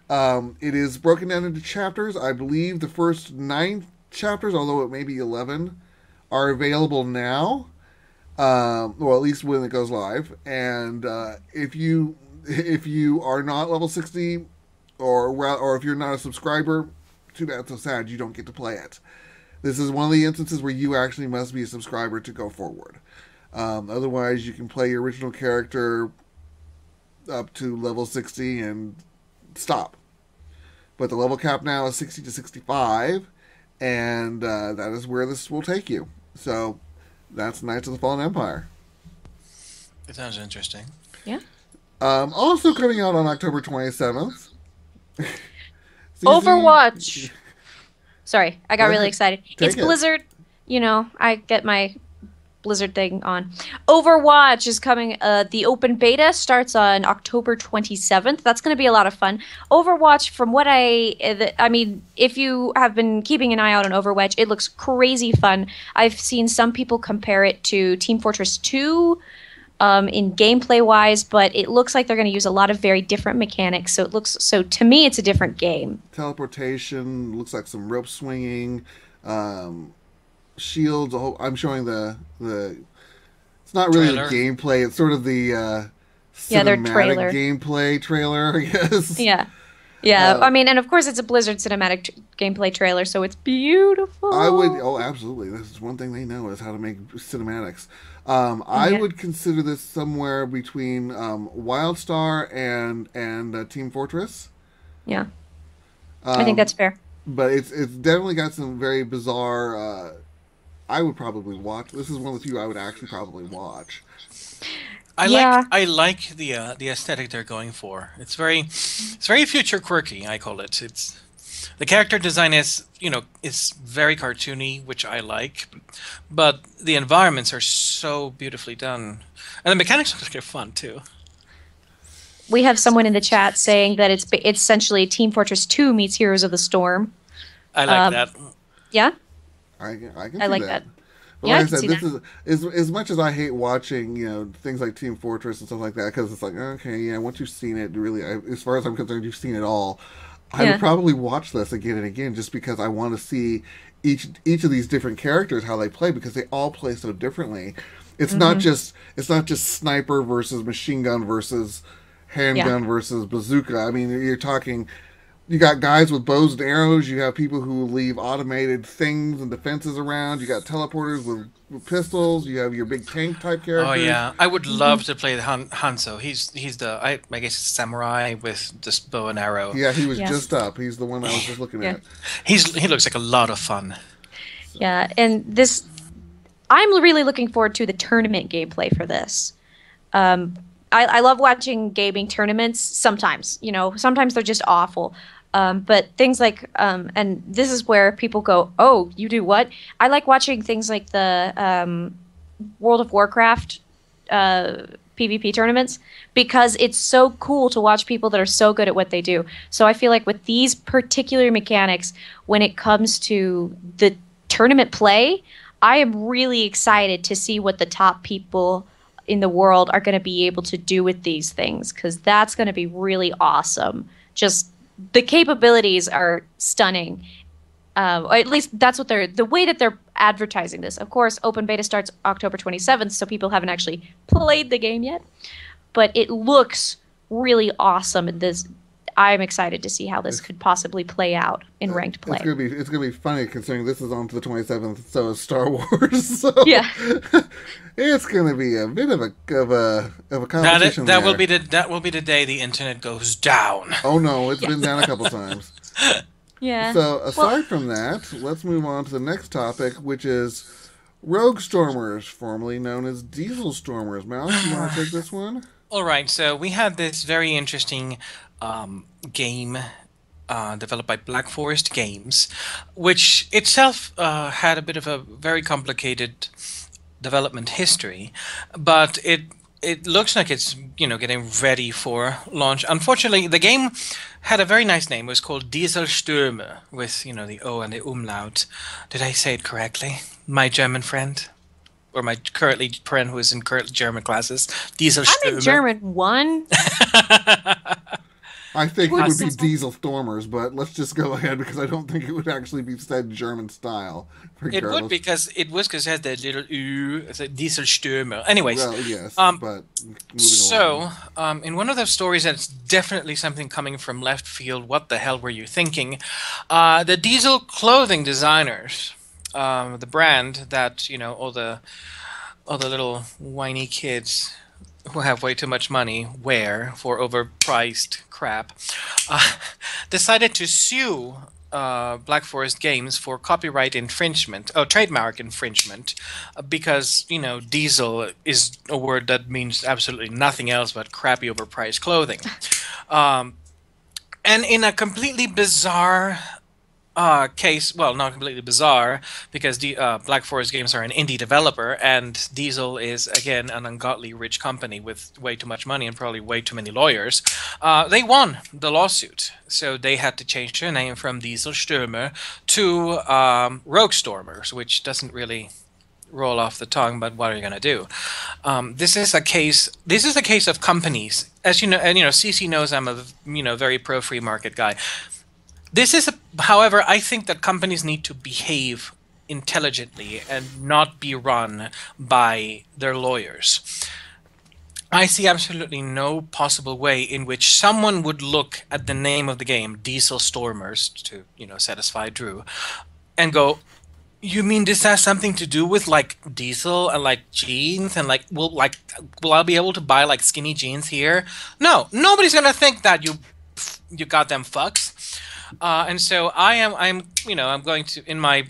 It is broken down into chapters. I believe the first 9 chapters, although it may be 11, are available now. Well, at least when it goes live. And if you are not level 60, or if you're not a subscriber, too bad, so sad, you don't get to play it. This is one of the instances where you actually must be a subscriber to go forward. Otherwise, you can play your original character up to level 60 and stop. But the level cap now is 60 to 65, and that is where this will take you. So that's Knights of the Fallen Empire. It sounds interesting. Yeah. Also coming out on October 27th. Overwatch. Sorry, I got really excited. Take It's it. Blizzard. You know, I get my Blizzard thing on. Overwatch is coming. The open beta starts on October 27th. That's going to be a lot of fun. Overwatch, from what I mean, if you have been keeping an eye out on Overwatch, it looks crazy fun. I've seen some people compare it to Team Fortress 2 in gameplay wise, but it looks like they're going to use a lot of very different mechanics. So to me, it's a different game. Teleportation, looks like some rope swinging, shields. I'm showing the. It's not really Trailer. the gameplay. It's sort of the their cinematic trailer. gameplay trailer, I guess. Yeah. I mean, and of course, it's a Blizzard cinematic gameplay trailer, so it's beautiful. I would. Oh, absolutely. This is one thing they know is how to make cinematics. I would consider this somewhere between WildStar and Team Fortress. Yeah, I think that's fair. But it's definitely got some very bizarre. I would probably watch. This is one of the few I would actually probably watch. I Yeah. like the aesthetic they're going for. It's very future quirky. I call it. It's the character design is very cartoony, which I like, but the environments are so beautifully done, and the mechanics look like they're fun too. We have someone in the chat saying that it's essentially Team Fortress 2 meets Heroes of the Storm. I like that. Yeah, I can I see like that. that. But Yeah, I like I can said, see this is as much as I hate watching things like Team Fortress and stuff like that, because it's like, okay, yeah, once you've seen it, really, as far as I'm concerned, you've seen it all. I Yeah. would probably watch this again and again just because I want to see each of these different characters how they play, because they all play so differently. It's not just sniper versus machine gun versus handgun versus bazooka. I mean, you're talking. You got guys with bows and arrows. You have people who leave automated things and defenses around. You got teleporters with pistols. You have your big tank type characters. Oh yeah, I would love to play the Hanzo. He's the I guess he's a samurai with this bow and arrow. Yeah, he was Yes. just up. He's the one I was just looking Yeah. at. He looks like a lot of fun. Yeah, and this, I'm really looking forward to the tournament gameplay for this. I love watching gaming tournaments. Sometimes they're just awful. But things like, and this is where people go, oh, you do what? I like watching things like the World of Warcraft PvP tournaments because it's so cool to watch people that are so good at what they do. So I feel like with these particular mechanics, when it comes to the tournament play, I am really excited to see what the top people in the world are going to be able to do with these things because that's going to be really awesome. Just the capabilities are stunning. Or at least that's what the way that they're advertising this. Of course, open beta starts October 27th, so people haven't actually played the game yet. But it looks really awesome, and I'm excited to see how this could possibly play out in ranked play. It's gonna be funny considering this is on to the 27th, so is Star Wars. So yeah, it's gonna be a bit of a competition. That will be the day the internet goes down. Oh no, it's been down a couple times. Yeah. So aside from that, let's move on to the next topic, which is Rogue Stormers, formerly known as Diesel Stormers. Mouse, you want to take this one? All right. So we had this very interesting game developed by Black Forest Games, which itself had a bit of a very complicated development history, but it looks like it's getting ready for launch. Unfortunately, the game had a very nice name. It was called Dieselstürme with the O and the umlaut. Did I say it correctly, my German friend? Or my currently friend who is in current German classes. Dieselstürme. I'm in German 1. I think it would be Diesel Stormers, but let's just go ahead because I don't think it would actually be said German style. It would because it has that little U, it's a Dieselstürme. Anyways. Well, yes, but moving along. In one of those stories that's definitely something coming from left field, what the hell were you thinking? The Diesel clothing designers, the brand that, all the little whiny kids who have way too much money wear for overpriced crap, decided to sue Black Forest Games for copyright infringement, trademark infringement, because diesel is a word that means absolutely nothing else but crappy overpriced clothing. And in a completely bizarre case, well, not completely bizarre, because Black Forest Games are an indie developer, and Diesel is, again, an ungodly rich company with way too much money and probably way too many lawyers. They won the lawsuit, so they had to change their name from Dieselstürmer to Rogue Stormers, which doesn't really roll off the tongue, but what are you going to do? This is a case of companies, as you know, and CC knows I'm a very pro free market guy. However, I think that companies need to behave intelligently and not be run by their lawyers. I see absolutely no possible way in which someone would look at the name of the game, Diesel Stormers, to satisfy Drew, and go, "You mean this has something to do with like diesel and like jeans and like will I be able to buy like skinny jeans here?" No, nobody's gonna think that, you goddamn fucks. And so I'm going to, in my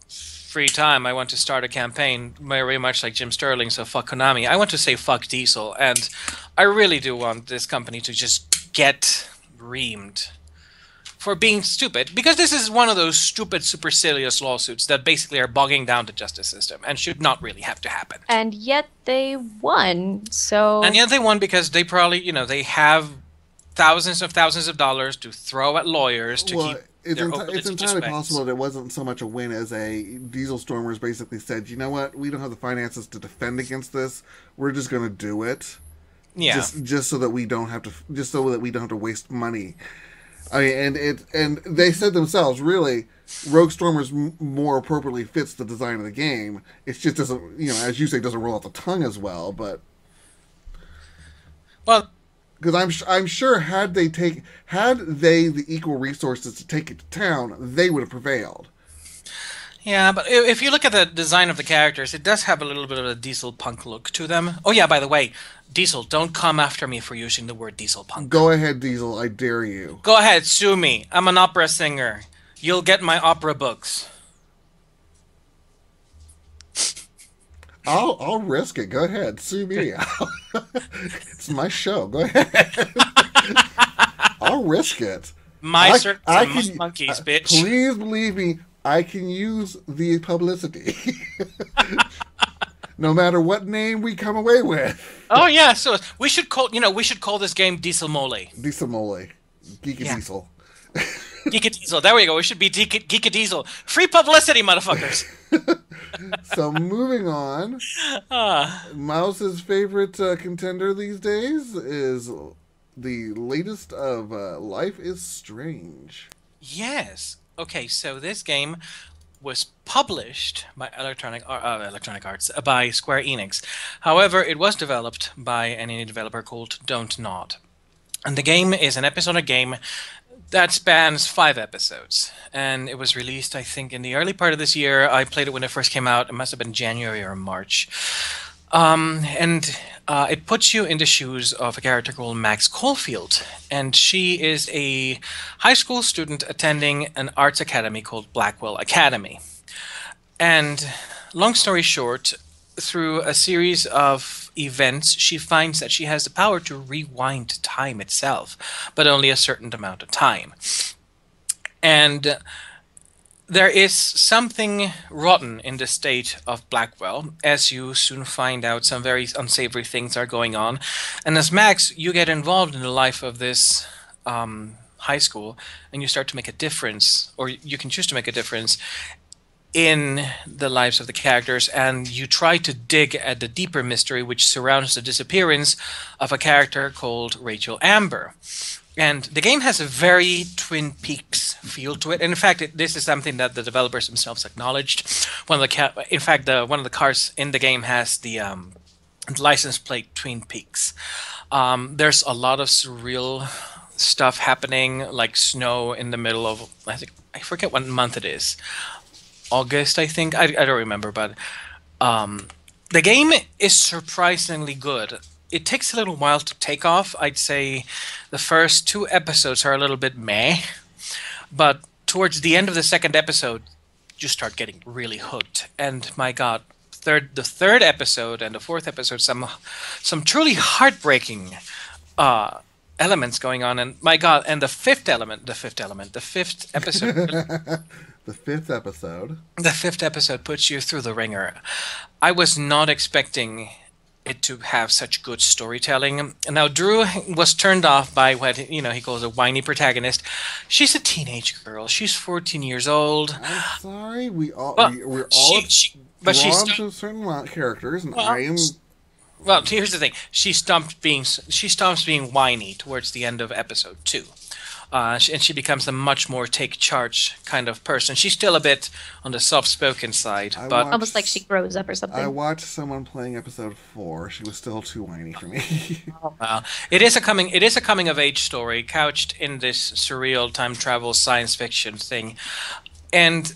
free time, I want to start a campaign very much like Jim Sterling, so fuck Konami. I want to say fuck Diesel, and I really do want this company to just get reamed for being stupid, because this is one of those stupid supercilious lawsuits that basically are bogging down the justice system and should not really have to happen. And yet they won, so... And yet they won because they probably, they have thousands of dollars to throw at lawyers to keep their it's entirely possible that it wasn't so much a win as a Diesel Stormers basically said, you know what, we don't have the finances to defend against this. We're just going to do it. Yeah. Just so that we don't have to waste money. I mean, and they said themselves, really, Rogue Stormers more appropriately fits the design of the game. It just doesn't, as you say, doesn't roll off the tongue as well. But well, because I'm sure had they the equal resources to take it to town, they would have prevailed. Yeah, but if you look at the design of the characters, it does have a little bit of a diesel punk look to them. Oh yeah, by the way, Diesel, don't come after me for using the word diesel punk. Go ahead, Diesel, I dare you. Go ahead, sue me. I'm an opera singer. You'll get my opera books. I'll risk it. Go ahead, sue me. It's my show. Go ahead. I'll risk it. My circus I and my can, monkeys, bitch. please believe me, I can use the publicity. No matter what name we come away with. Oh yeah, so we should call this game Diesel Mole. Diesel Geek Yeah. Diesel. Geeka Diesel. There we go. We should be Geeka Diesel. Free publicity, motherfuckers. So moving on, Mouse's favorite contender these days is the latest of Life is Strange. Yes. Okay, so this game was published by Electronic Arts by Square Enix. However, it was developed by an indie developer called Don't Nod. And the game is an episodic game that spans 5 episodes. And it was released, I think, in the early part of this year. I played it when it first came out. It must have been January or March. It puts you in the shoes of a character called Max Caulfield. And she is a high school student attending an arts academy called Blackwell Academy. And long story short, through a series of events, she finds that she has the power to rewind time itself, but only a certain amount of time. And there is something rotten in the state of Blackwell, as you soon find out some very unsavory things are going on. And as Max, you get involved in the life of this high school, and you start to make a difference, or you can choose to make a difference in the lives of the characters, and you try to dig at the deeper mystery which surrounds the disappearance of a character called Rachel Amber. And the game has a very Twin Peaks feel to it. And in fact, this is something that the developers themselves acknowledged. One of the cars in the game has the license plate Twin Peaks. There's a lot of surreal stuff happening, like snow in the middle of, I forget what month it is. August, I think. I don't remember, but the game is surprisingly good. It takes a little while to take off. I'd say the first 2 episodes are a little bit meh, but towards the end of the second episode, you start getting really hooked. And my God, the third episode and the 4th episode, some truly heartbreaking elements going on. And my God, and the fifth episode. The 5th episode. The 5th episode puts you through the ringer. I was not expecting it to have such good storytelling. Now, Drew was turned off by what he calls a whiny protagonist. She's a teenage girl. She's 14 years old. I'm sorry, we're all drawn to certain characters, and I am. Well, here's the thing. She stops being whiny towards the end of episode 2. And she becomes a much more take charge kind of person. She's still a bit on the soft-spoken side, but almost like she grows up or something. I watched someone playing episode 4. She was still too whiny for me. It is a coming of age story couched in this surreal time travel science fiction thing, and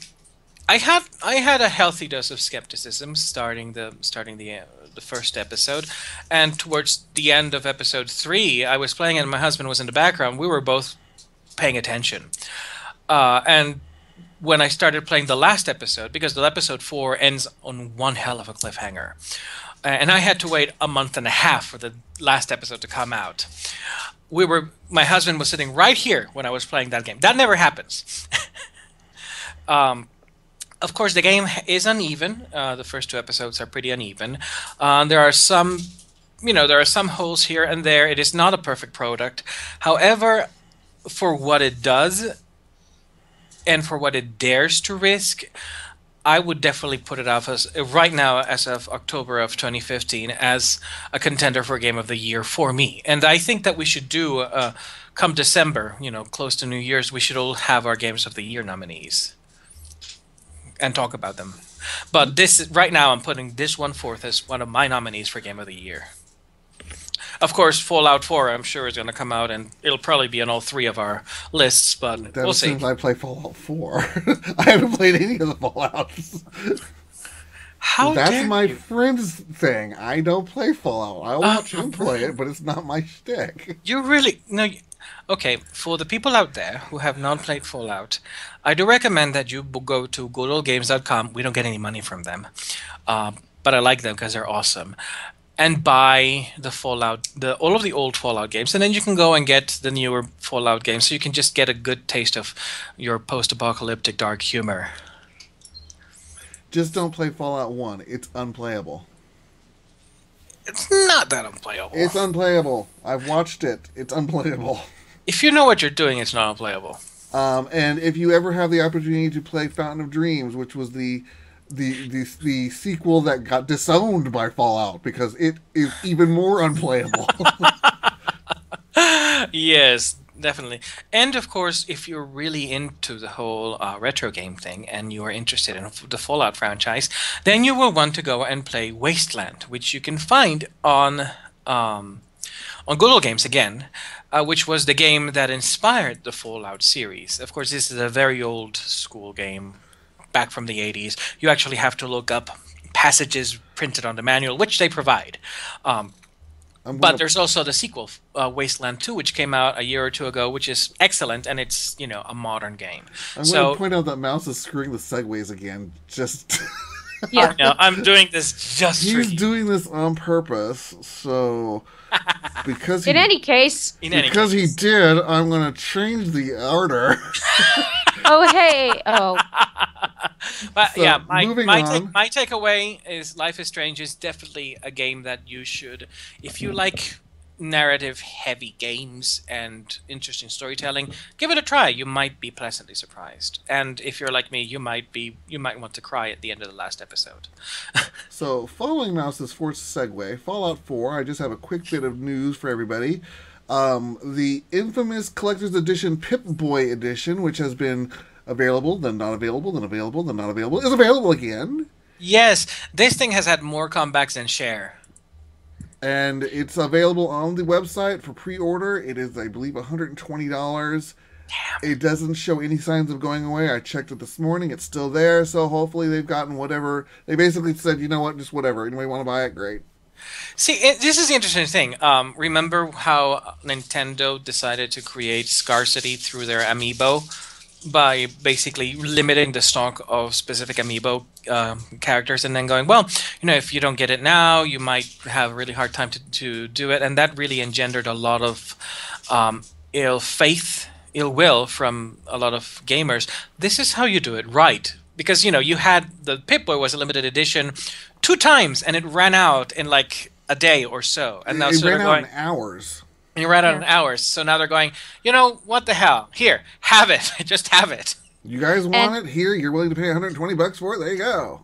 I had a healthy dose of skepticism starting the first episode, and towards the end of episode 3, I was playing it and my husband was in the background. We were both paying attention, and when I started playing the last episode, because the episode 4 ends on one hell of a cliffhanger, and I had to wait a month and a half for the last episode to come out. My husband was sitting right here when I was playing that game. That never happens. Of course, the game is uneven. The first 2 episodes are pretty uneven. There are some holes here and there. It is not a perfect product. However, for what it does and for what it dares to risk, I would definitely put it off right now, as of October of 2015, as a contender for Game of the Year for me. And I think that we should do, come December, close to New Year's, we should all have our Games of the Year nominees and talk about them. But right now, I'm putting this one forth as one of my nominees for Game of the Year. Of course, Fallout 4, I'm sure, is going to come out, and it'll probably be on all 3 of our lists, but we'll see. Since I play Fallout 4. I haven't played any of the Fallouts. That's my friend's thing. I don't play Fallout. I watch him play it, but it's not my shtick. You really... No. Okay, for the people out there who have not played Fallout, I do recommend that you go to goodoldgames.com. We don't get any money from them, but I like them because they're awesome. and buy the Fallout, all of the old Fallout games, and then you can go and get the newer Fallout games, so you can just get a good taste of your post-apocalyptic dark humor. Just don't play Fallout 1. It's unplayable. It's not that unplayable. It's unplayable. I've watched it. It's unplayable. If you know what you're doing, it's not unplayable. And if you ever have the opportunity to play Fountain of Dreams, which was the sequel that got disowned by Fallout because it is even more unplayable. Yes, definitely. And of course, if you're really into the whole retro game thing and you are interested in the Fallout franchise, then you will want to go and play Wasteland, which you can find on Google Games again, which was the game that inspired the Fallout series. Of course, this is a very old school game back from the 80s. You actually have to look up passages printed on the manual, which they provide. But there's also the sequel, Wasteland 2, which came out a year or two ago, which is excellent, and it's, a modern game. I'm going to point out that Mouse is screwing the segues again. Just... Yeah. I'm doing this just for you. He's doing this on purpose, so... Because in any case, he did, I'm going to change the order. But so, yeah, my takeaway is Life is Strange is definitely a game that you should, if you like narrative heavy games and interesting storytelling, give it a try. You might be pleasantly surprised. And if you're like me, you might want to cry at the end of the last episode. So, following Mouse's forced segue, Fallout 4, I just have a quick bit of news for everybody. The infamous Collector's Edition Pip-Boy Edition, which has been available, then not available, then available, then not available, is available again. Yes, this thing has had more comebacks than Share. And it's available on the website for pre-order. It is, I believe, $120. Damn. It doesn't show any signs of going away. I checked it this morning. It's still there, so hopefully they've gotten whatever. They basically said, you know what, just whatever. Anybody want to buy it? Great. See, this is the interesting thing. Remember how Nintendo decided to create scarcity through their amiibo by basically limiting the stock of specific amiibo characters and then going, well, if you don't get it now, you might have a really hard time to do it. And that really engendered a lot of ill will from a lot of gamers. This is how you do it right. Because, you had the Pip-Boy was a limited edition 2 times, and it ran out in like a day or so. And now it ran out in hours. And you ran out in hours. So now they're going, what the hell? Here, have it. Just have it. You guys want it? Here, you're willing to pay $120 for it? There you go.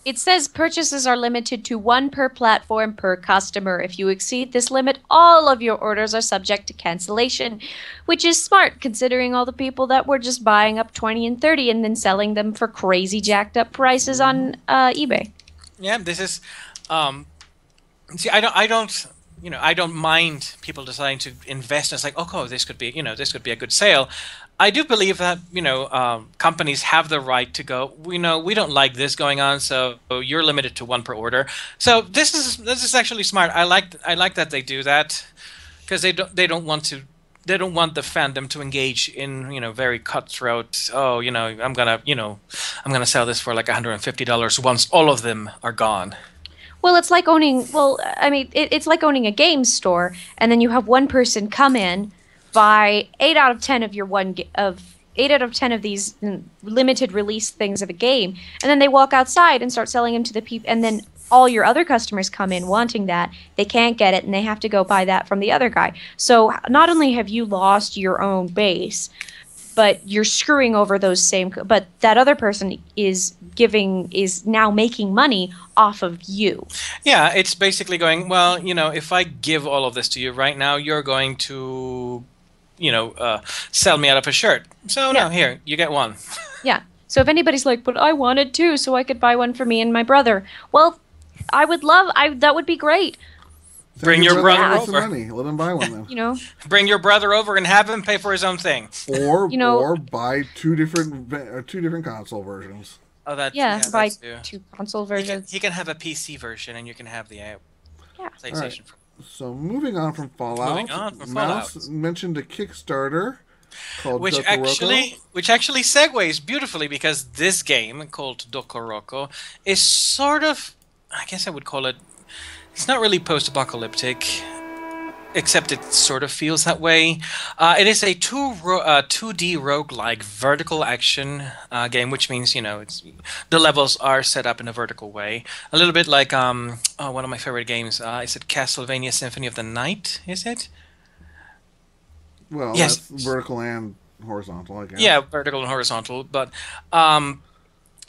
It says purchases are limited to 1 per platform per customer. If you exceed this limit, all of your orders are subject to cancellation, which is smart considering all the people that were just buying up 20 and 30 and then selling them for crazy jacked up prices on eBay. Yeah, this is see, I don't mind people deciding to invest. It's like, this could be a good sale. I do believe that companies have the right to go, we don't like this going on, so you're limited to 1 per order. So this is actually smart. I like that they do that, because they don't want the fandom to engage in very cutthroat. I'm gonna sell this for like $150 once all of them are gone. Well, it's like owning. Well, I mean, it's like owning a game store, and then you have one person come in, buy 8 out of 10 of your 8 out of 10 of these limited release things of a game, and then they walk outside and start selling them to the people, and then all your other customers come in wanting that. They can't get it, and they have to go buy that from the other guy. So not only have you lost your own base, but you're screwing over those same. But that other person is now making money off of you. Yeah, it's basically going, well, if I give all of this to you right now, you're going to, sell me out of a shirt. So no, here, you get 1. Yeah. So if anybody's like, but I wanted 2 so I could buy 1 for me and my brother. Well, that would be great. Bring your brother over. Money. Let him buy one then. Bring your brother over and have him pay for his own thing. Or buy 2 different console versions. Oh, buy 2 console versions. He can have a PC version, and you can have the PlayStation. Right. So moving on from Fallout. Mouse mentioned a Kickstarter called which actually segues beautifully, because this game called Dokoroko is sort of, I guess I would call it, It's not really post-apocalyptic, except it sort of feels that way. It is a 2D roguelike vertical action game, which means, the levels are set up in a vertical way. A little bit like one of my favorite games. Is it Castlevania Symphony of the Night? Is it? Well, Yes. that's vertical and horizontal, I guess. Yeah, vertical and horizontal. But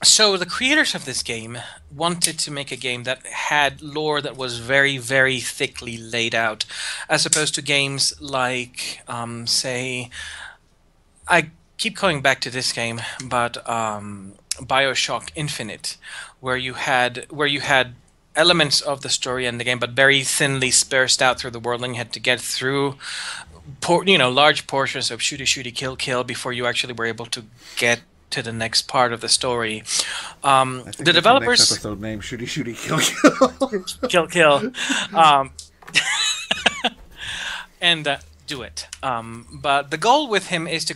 so the creators of this game wanted to make a game that had lore that was very, very thickly laid out, as opposed to games like, say, I keep going back to this game, but BioShock Infinite, where you had elements of the story in the game, but very thinly spaced out through the world, and you had to get through large portions of shooty shooty kill kill before you actually were able to get to the next part of the story. I think The that's the developers next episode name, Shooty Shooty Kill Kill. kill kill, and do it. But the goal with him is to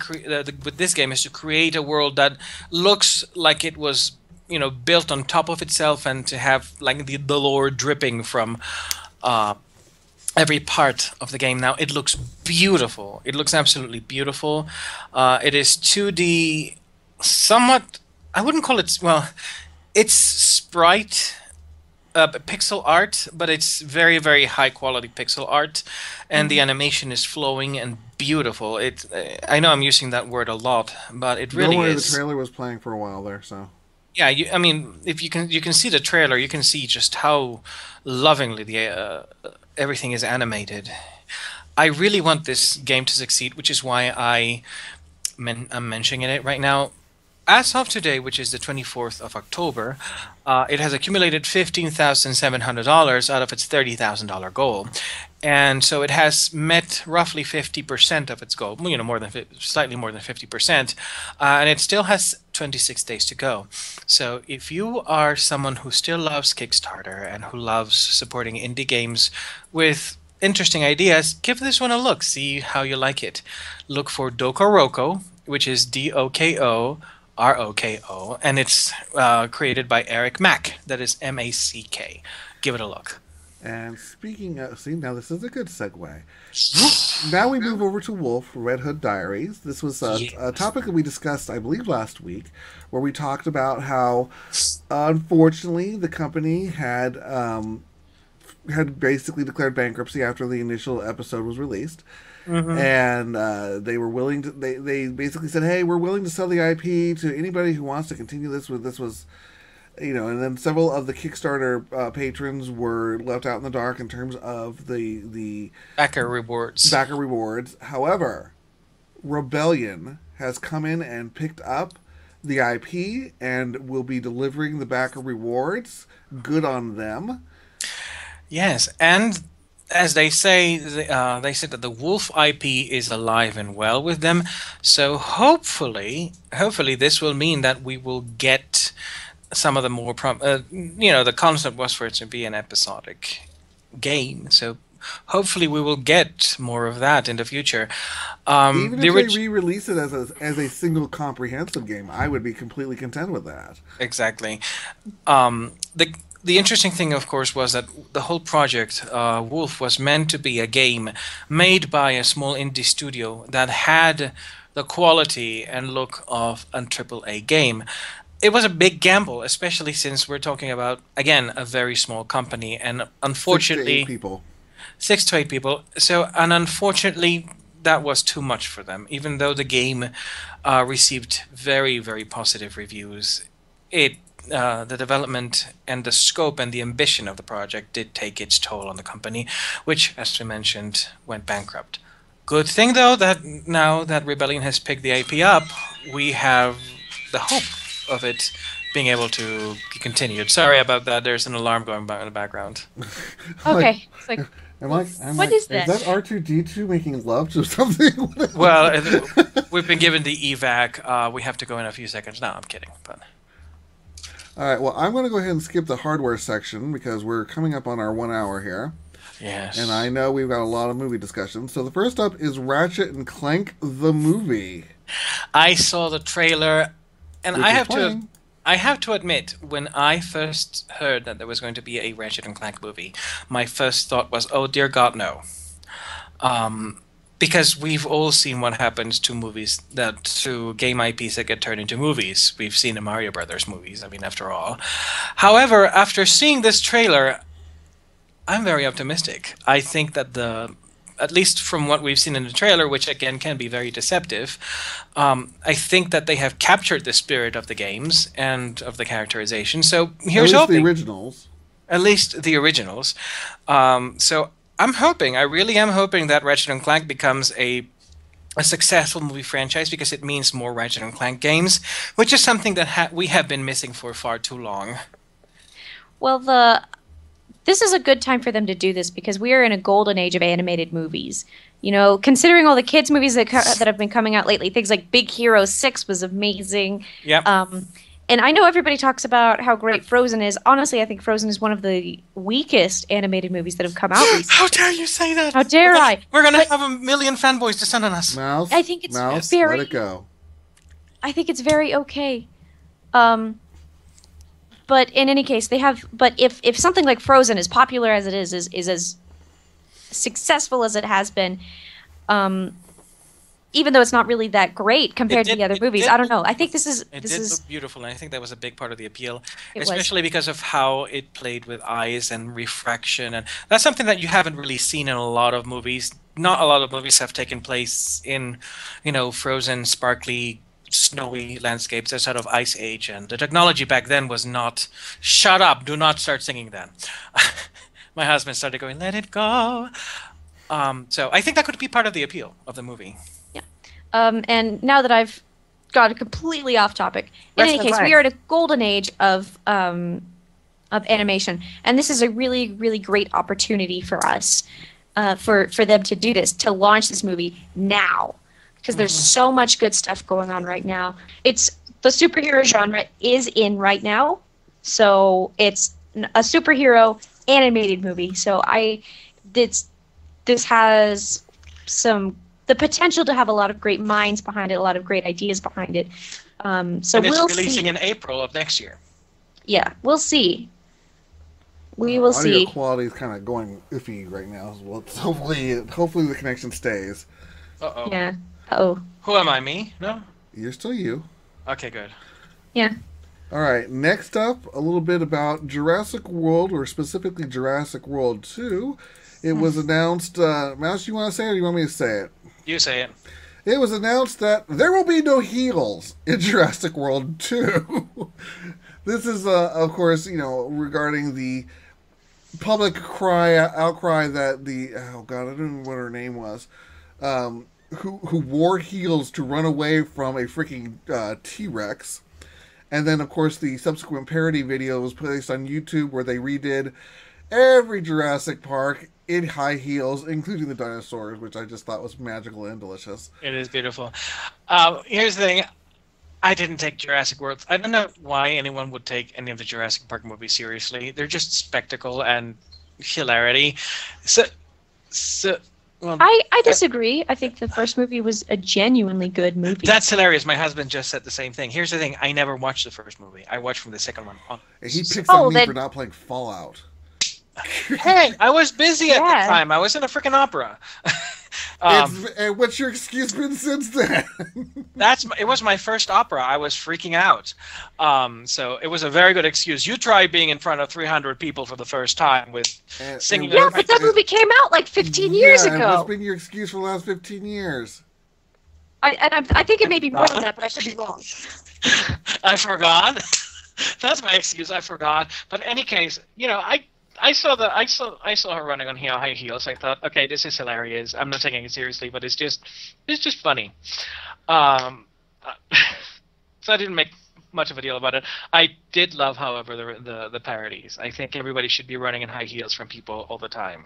with this game is to create a world that looks like it was built on top of itself, and to have like the lore dripping from every part of the game. Now, it looks beautiful. It looks absolutely beautiful. It is 2D, somewhat. I wouldn't call it. Well, it's sprite, pixel art, but it's very, very high quality pixel art, and the animation is flowing and beautiful. It. I know I'm using that word a lot, but it really Don't worry, is. the trailer was playing for a while there, so. Yeah, I mean, if you can see the trailer, you can see just how lovingly the everything is animated. I really want this game to succeed, which is why I'm mentioning it right now. As of today, which is the 24th of October, it has accumulated $15,700 out of its $30,000 goal. And so it has met roughly 50% of its goal, slightly more than 50%, and it still has 26 days to go. So if you are someone who still loves Kickstarter and who loves supporting indie games with interesting ideas, give this one a look, see how you like it. Look for Dokoroko, which is DOKOROKO, and it's created by Eric Mack. That is MACK. Give it a look. And speaking of, see, now this is a good segue. Now we move over to Wolf, Red Hood Diaries. This was a topic that we discussed, I believe, last week, where we talked about how, unfortunately, the company had basically declared bankruptcy after the initial episode was released. Mm-hmm. And they were willing to. They basically said, "Hey, we're willing to sell the IP to anybody who wants to continue this." This was. And then several of the Kickstarter patrons were left out in the dark in terms of the backer rewards. However, Rebellion has come in and picked up the IP and will be delivering the backer rewards. Good on them. Yes, and as they say, they said that the Wolf IP is alive and well with them. So hopefully this will mean that we will get some of the more the concept was for it to be an episodic game, so hopefully we will get more of that in the future. Even if they re-release it as a single comprehensive game, I would be completely content with that. Exactly. The interesting thing, of course, was that the whole project, Wolf, was meant to be a game made by a small indie studio that had the quality and look of a AAA game. It was a big gamble, especially since we're talking about, again, a very small company, and unfortunately 6 to 8 people. So, and unfortunately, that was too much for them. Even though the game received very, very positive reviews, the development and the scope and the ambition of the project did take its toll on the company, which, as we mentioned, went bankrupt. Good thing, though, that now that Rebellion has picked the IP up, we have the hope of it being able to be continued. Sorry about that. There's an alarm going by in the background. Okay. It's like, what is that? Is that R2-D2 making love to something? Well, we've been given the evac. We have to go in a few seconds. No, I'm kidding. But all right. Well, I'm going to go ahead and skip the hardware section because we're coming up on our 1 hour here. Yes. And I know we've got a lot of movie discussions. So the first up is Ratchet and Clank the movie. I saw the trailer. And I have to I have to admit, when I first heard that there was going to be a Ratchet and Clank movie, my first thought was, "Oh dear God, no." Um, because we've all seen what happens to movies to game IPs that get turned into movies. We've seen the Mario Brothers movies. I mean, after all. However, after seeing this trailer, I'm very optimistic. I think that at least from what we've seen in the trailer, which again can be very deceptive, I think that they have captured the spirit of the games and of the characterization. So here's At least the hoping. originals. At least the originals. So I'm hoping, I really am hoping that Ratchet and Clank becomes a successful movie franchise because it means more Ratchet and Clank games, which is something that we have been missing for far too long. Well, this is a good time for them to do this because we are in a golden age of animated movies. You know, considering all the kids' movies that have been coming out lately, things like Big Hero 6 was amazing. Yep. And I know everybody talks about how great Frozen is. Honestly, I think Frozen is one of the weakest animated movies that have come out recently. How dare you say that? How dare I? We're gonna have a million fanboys descend on us. Mouse, I think it's Mouse, very- let it go. I think it's very okay. But in any case, But if something like Frozen, as popular as it is as successful as it has been, even though it's not really that great compared to the other movies, I don't know. I think this is look beautiful, and I think that was a big part of the appeal, It was. especially because of how it played with eyes and refraction, and that's something that you haven't really seen in a lot of movies. Not a lot of movies have taken place in, frozen, sparkly, snowy landscapes outside of Ice Age, and the technology back then was not. Shut up! Do not start singing then. My husband started going, "Let it go." So I think that could be part of the appeal of the movie. and now that I've got completely off topic, in any case, we are at a golden age of animation, and this is a really, really great opportunity for us, for them to do this, to launch this movie now, because there's so much good stuff going on right now. It's the superhero genre is in right now, so it's a superhero animated movie. So this has the potential to have a lot of great minds behind it, a lot of great ideas behind it. So and it's we'll releasing see. in April of next year. Yeah, we'll see. We will see. Audio quality is kind of going iffy right now. Well, hopefully the connection stays. Uh-oh. Yeah. Oh. Who am I, me? No? You're still you. Okay, good. Yeah. All right. Next up, a little bit about Jurassic World, or specifically Jurassic World 2. It was announced. Mouse, you want to say it, or you want me to say it? You say it. It was announced that there will be no heels in Jurassic World 2. This is, of course, regarding the public outcry that oh god, I don't know what her name was, who wore heels to run away from a freaking T-Rex. And then, of course, the subsequent parody video was placed on YouTube where they redid every Jurassic Park in high heels, including the dinosaurs, which I just thought was magical and delicious. It is beautiful. Here's the thing. I didn't take Jurassic World. I don't know why anyone would take any of the Jurassic Park movies seriously. They're just spectacle and hilarity. Well, I disagree. I think the first movie was a genuinely good movie. that's hilarious. My husband just said the same thing. Here's the thing. I never watched the first movie. I watched from the second one on. And he picks Oh, on me then- for not playing Fallout. Hey, I was busy at Yeah. the time. I was in a freaking opera. And what's your excuse been since then? It was my first opera. I was freaking out. So it was a very good excuse. You try being in front of 300 people for the first time with singing. Yeah, but that movie came out like 15 years And ago. what's been your excuse for the last 15 years? I think it may be more than that, but I should be wrong. I forgot. That's my excuse. I forgot. But in any case, I saw her running on high heels. I thought, okay, this is hilarious. I'm not taking it seriously, but it's just funny. So I didn't make much of a deal about it. I did love, however, the parodies. I think everybody should be running in high heels from people all the time.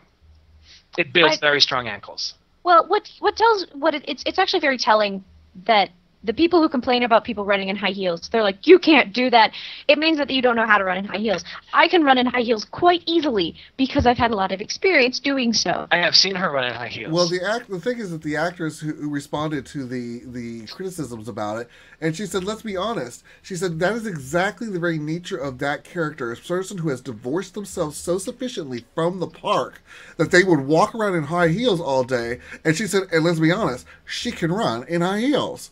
It builds very strong ankles. Well, it's actually very telling that the people who complain about people running in high heels, they're like, you can't do that. It means that you don't know how to run in high heels. I can run in high heels quite easily because I've had a lot of experience doing so. I have seen her run in high heels. Well, the thing is that the actress who responded to the criticisms about it, and she said, let's be honest. She said that is exactly the very nature of that character, a person who has divorced themselves so sufficiently from the park that they would walk around in high heels all day. And she said, and let's be honest, she can run in high heels.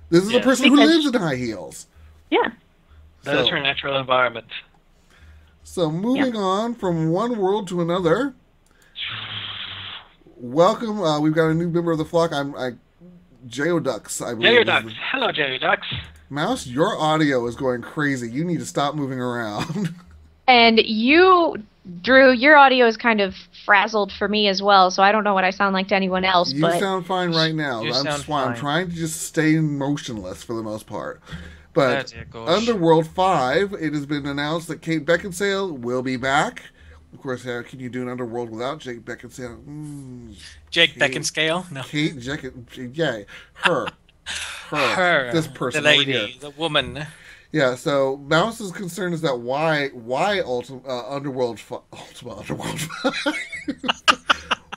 This is a person who lives in high heels. Yeah. That is her natural environment. So moving on from one world to another. Welcome. We've got a new member of the flock. I'm Geodux, I believe. Geodux. Hello, Geodux. Mouse, your audio is going crazy. You need to stop moving around. And you, Drew, your audio is kind of frazzled for me as well, so I don't know what I sound like to anyone else. You sound fine right now. I'm trying to just stay motionless for the most part. But Underworld 5, it has been announced that Kate Beckinsale will be back. Of course, how can you do an Underworld without Jake Beckinsale? Jake Beckinsale? No. Kate, yay. Her. This person the lady, the woman. Yeah, so Mouse's concern is that why Underworld Ultima Underworld?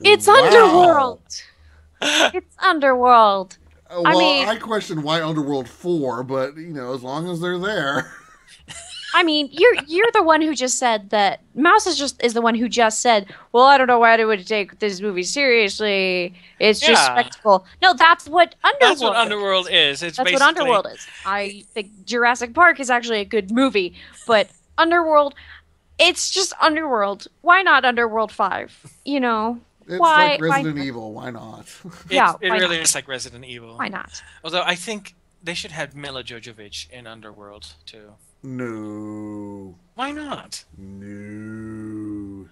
It's Underworld. It's Underworld. Well, I question why Underworld 4, but as long as they're there. I mean, you're the one who just said that. Mouse is the one who just said, well, I don't know why they would take this movie seriously. It's just spectacle. No, that's what Underworld is. That's what Underworld is. I think Jurassic Park is actually a good movie, but Underworld, it's just Underworld. Why not Underworld 5? It's like Resident Evil. Why not? It really is like Resident Evil. Why not? Although I think they should have Mila Jovovich in Underworld too. No. Why not? No.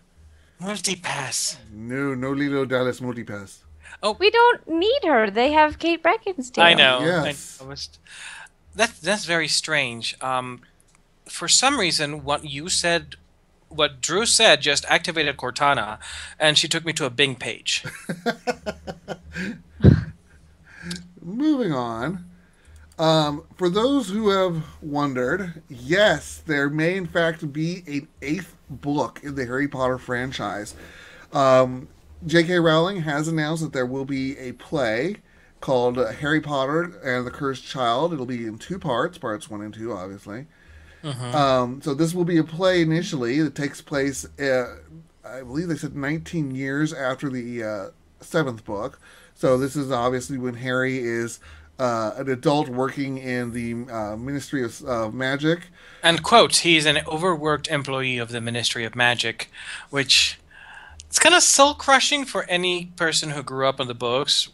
Multipass. No Lilo Dallas Multipass. Oh, we don't need her. They have Kate Beckinsale. I know. Yes. That's very strange. For some reason, what Drew said just activated Cortana, and she took me to a Bing page. Moving on. For those who have wondered, yes, there may in fact be an 8th book in the Harry Potter franchise. J.K. Rowling has announced that there will be a play called Harry Potter and the Cursed Child. It'll be in 2 parts, parts 1 and 2, obviously. So this will be a play initially that takes place, I believe they said 19 years after the 7th book. So this is obviously when Harry is an adult working in the Ministry of Magic. And quote, he's an overworked employee of the Ministry of Magic, which it's kind of soul-crushing for any person who grew up in the books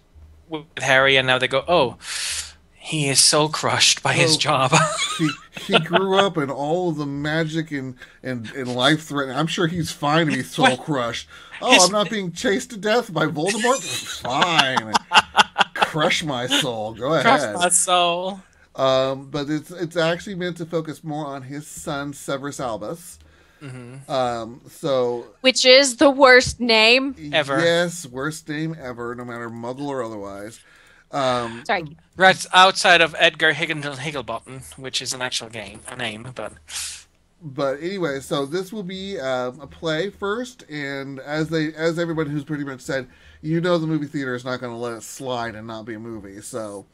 with Harry, and now they go, oh, he is soul-crushed by his job. he grew up in all of the magic and life-threatening. I'm sure he's fine to be soul-crushed. Oh, I'm not being chased to death by Voldemort? Fine. Crush my soul. Go ahead. Crush my soul. But it's actually meant to focus more on his son, Severus Albus. Which is the worst name ever. Yes, worst name ever, no matter Muggle or otherwise. Sorry. Right outside of Edgar Higginbottom, which is an actual name, But anyway, so this will be a play first, and as everybody who's pretty much said, the movie theater is not going to let it slide and not be a movie. So,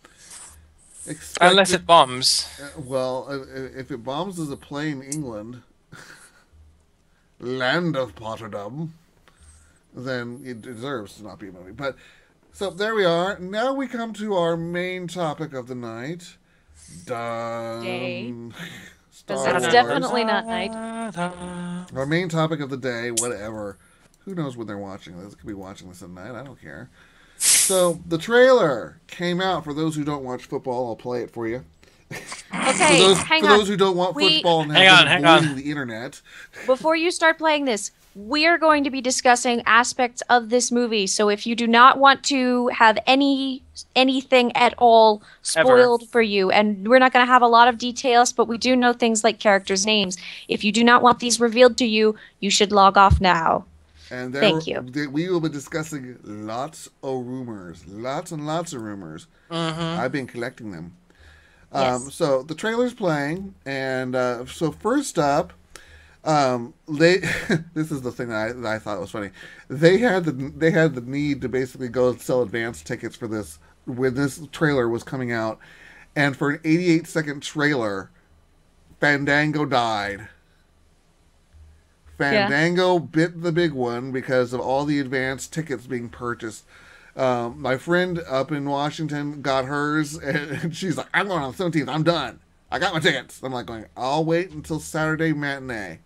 unless it bombs. If it bombs as a play in England, land of Potterdom, then it deserves to not be a movie. But so there we are. Now we come to our main topic of the night. Done. Because it's definitely not night. Our main topic of the day, whatever. Who knows when they're watching this? They could be watching this at night. I don't care. So, the trailer came out. For those who don't watch football, I'll play it for you. Okay, for those who don't want football and have been avoiding the internet. Before you start playing this, we are going to be discussing aspects of this movie. So if you do not want to have anything at all spoiled for you, and we're not going to have a lot of details, but we do know things like characters' names. If you do not want these revealed to you, you should log off now. And thank you. We will be discussing lots of rumors. Lots and lots of rumors. I've been collecting them. Yes. So the trailer's playing, and so first up, they this is the thing that I thought was funny. They had the need to basically go sell advance tickets for this when this trailer was coming out, and for an 88-second trailer, Fandango died. Yeah. Fandango bit the big one because of all the advance tickets being purchased. My friend up in Washington got hers, and she's like, "I'm going on the 17th. I'm done. I got my tickets." I'm like going, "I'll wait until Saturday matinee.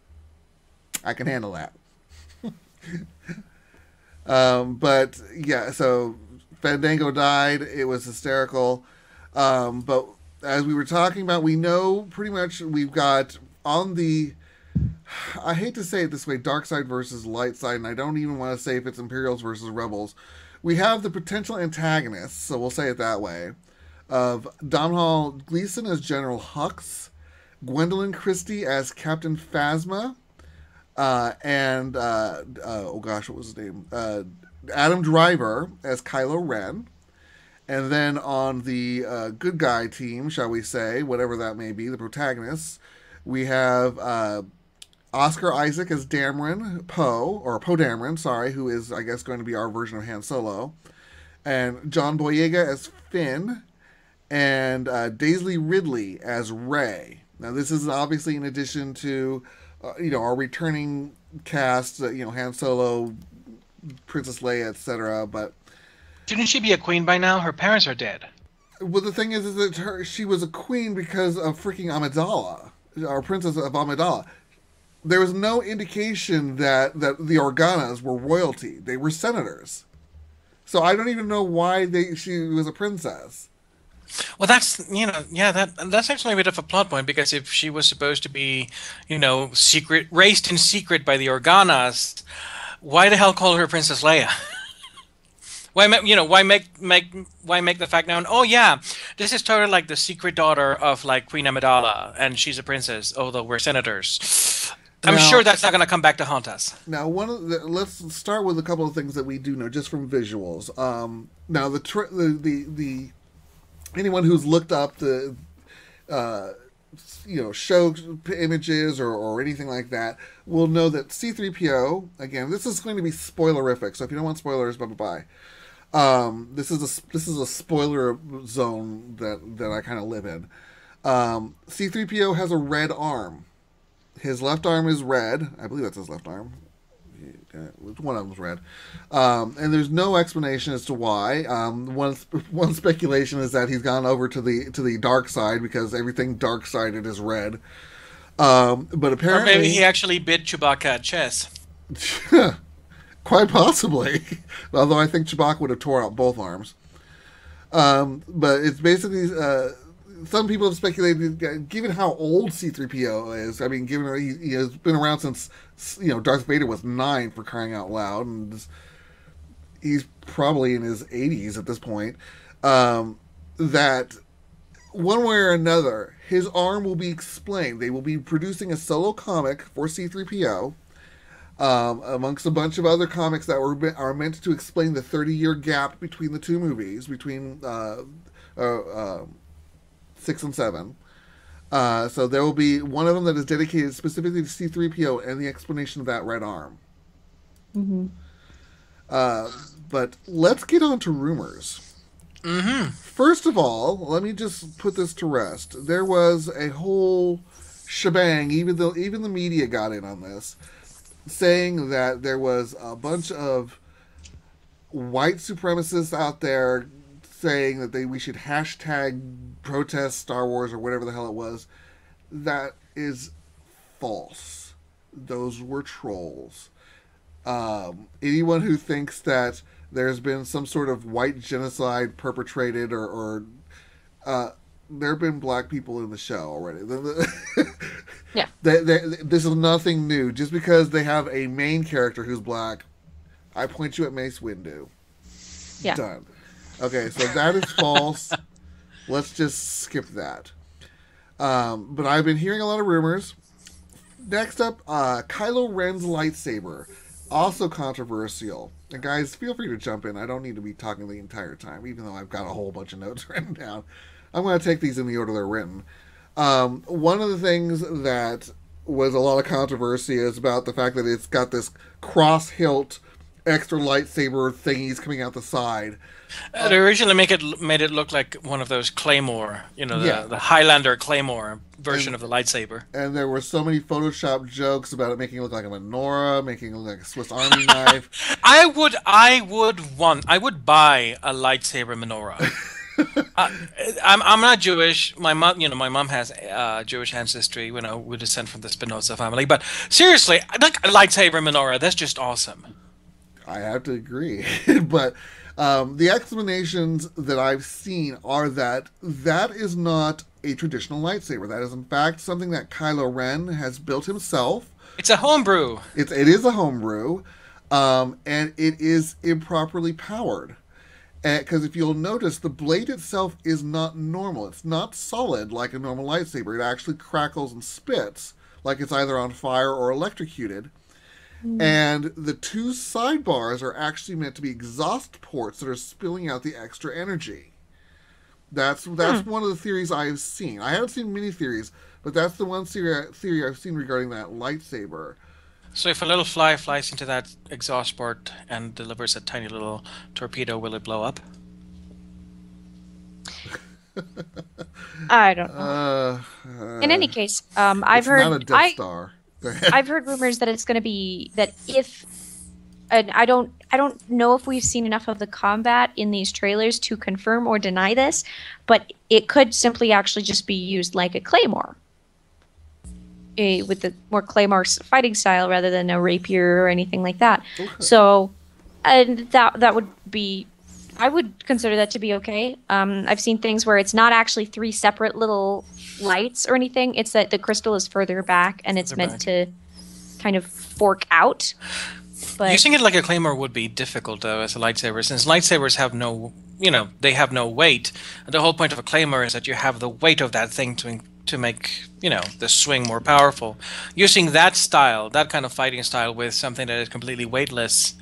I can handle that." But yeah, so Fandango died. It was hysterical. But as we were talking about, we know pretty much we've got on the, I hate to say it this way, dark side versus light side, and I don't even want to say if it's Imperials versus Rebels. We have the potential antagonists, so we'll say it that way, of Domhnall Gleeson as General Hux, Gwendolyn Christie as Captain Phasma, and oh gosh, what was his name? Adam Driver as Kylo Ren. And then on the good guy team, shall we say, whatever that may be, the protagonists, we have Oscar Isaac as Dameron Poe, or Poe Dameron, sorry, who is, I guess, going to be our version of Han Solo, and John Boyega as Finn, and Daisy Ridley as Rey. Now, this is obviously in addition to, our returning cast, Han Solo, Princess Leia, etc., but Shouldn't she be a queen by now? Her parents are dead. well, the thing is that she was a queen because of freaking Amidala, our Princess of Amidala. There was no indication that the Organas were royalty. They were senators. So I don't even know why she was a princess. Well, that's that's actually a bit of a plot point, because if she was supposed to be, raised in secret by the Organas, why the hell call her Princess Leia? Why make the fact known? Oh yeah, this is totally like the secret daughter of like Queen Amidala, and she's a princess, although we're senators. I'm sure that's not going to come back to haunt us. Now, let's start with a couple of things that we do know just from visuals. Now, the anyone who's looked up the show images or anything like that will know that C-3PO, again, this is going to be spoilerific, so if you don't want spoilers, bye. This is a spoiler zone that I kind of live in. C-3PO has a red arm. His left arm is red. I believe that's his left arm. One of them's red. And there's no explanation as to why. One speculation is that he's gone over to the dark side because everything dark-sided is red. But apparently... Or maybe he actually bit Chewbacca at chess. Quite possibly. Although I think Chewbacca would have tore out both arms. But it's basically... some people have speculated, given how old C-3PO is, I mean, given he has been around since, Darth Vader was 9, for crying out loud, and he's probably in his 80s at this point, that one way or another, his arm will be explained. They will be producing a solo comic for C-3PO, amongst a bunch of other comics that are meant to explain the 30-year gap between the two movies, between 6 and 7. So there will be one of them that is dedicated specifically to C-3PO and the explanation of that red arm. Mm-hmm. But let's get on to rumors. Mm-hmm. First of all, let me just put this to rest. There was a whole shebang, even the media got in on this, saying that there was a bunch of white supremacists out there saying that we should hashtag protest Star Wars or whatever the hell it was. That is false. Those were trolls. Anyone who thinks that there's been some sort of white genocide perpetrated or there have been black people in the show already. Yeah. This is nothing new. Just because they have a main character who's black, I point you at Mace Windu. Yeah. Done. Okay, so that is false. Let's just skip that. But I've been hearing a lot of rumors. Next up, Kylo Ren's lightsaber. Also controversial. And guys, feel free to jump in. I don't need to be talking the entire time, even though I've got a whole bunch of notes written down. I'm going to take these in the order they're written. One of the things that was a lot of controversy is about the fact that it's got this cross-hilt extra lightsaber thingies coming out the side. They originally made it look like one of those Claymore, the Highlander Claymore version of the lightsaber. And there were so many Photoshop jokes about it making it look like a menorah, making it look like a Swiss Army knife. I would buy a lightsaber menorah. I'm not Jewish. My mom has Jewish ancestry. We descend from the Spinoza family. But seriously, like a lightsaber menorah, that's just awesome. I have to agree, but the explanations that I've seen are that is not a traditional lightsaber. That is, in fact, something that Kylo Ren has built himself. It's a homebrew. It is a homebrew, and it is improperly powered. Because if you'll notice, the blade itself is not normal. It's not solid like a normal lightsaber. It actually crackles and spits like it's either on fire or electrocuted. And the two sidebars are actually meant to be exhaust ports that are spilling out the extra energy. That's one of the theories I have seen. I haven't seen many theories, but that's the one theory I've seen regarding that lightsaber. So if a little fly flies into that exhaust port and delivers a tiny little torpedo, will it blow up? I don't know. In any case, I've heard not a Death Star. I've heard rumors that it's going to be that if, and I don't know if we've seen enough of the combat in these trailers to confirm or deny this, but it could simply actually just be used like a claymore, with the more claymore fighting style rather than a rapier or anything like that. Okay. So, and that would be, I would consider that to be okay. I've seen things where it's not actually three separate little lights or anything. It's that the crystal is further back and it's meant to kind of fork out. But using it like a claymore would be difficult, though, as a lightsaber, since lightsabers have no, they have no weight. And the whole point of a claymore is that you have the weight of that thing to make, the swing more powerful. Using that style, that kind of fighting style, with something that is completely weightless.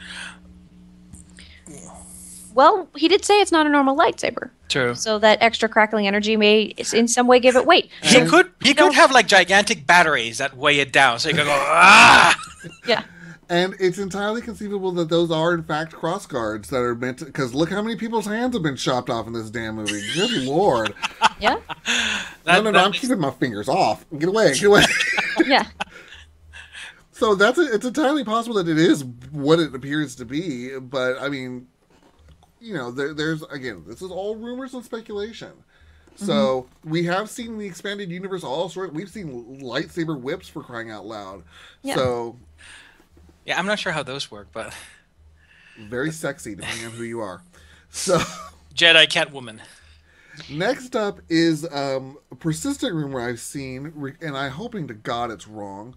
Well, he did say it's not a normal lightsaber. True. So that extra crackling energy may, in some way, give it weight. He could have like gigantic batteries that weigh it down, so you could go ah. Yeah. And it's entirely conceivable that those are, in fact, cross guards that are meant to... Because look how many people's hands have been chopped off in this damn movie. Good Lord. Yeah? No, I'm keeping my fingers off. Get away. Yeah. So it's entirely possible that it is what it appears to be. But, I mean, there's... Again, this is all rumors and speculation. So, we have seen in the expanded universe all sorts... We've seen lightsaber whips, for crying out loud. Yeah. So... Yeah, I'm not sure how those work, but... Very sexy, depending on who you are. So... Jedi Catwoman. Next up is a persistent rumor I've seen, and I'm hoping to God it's wrong,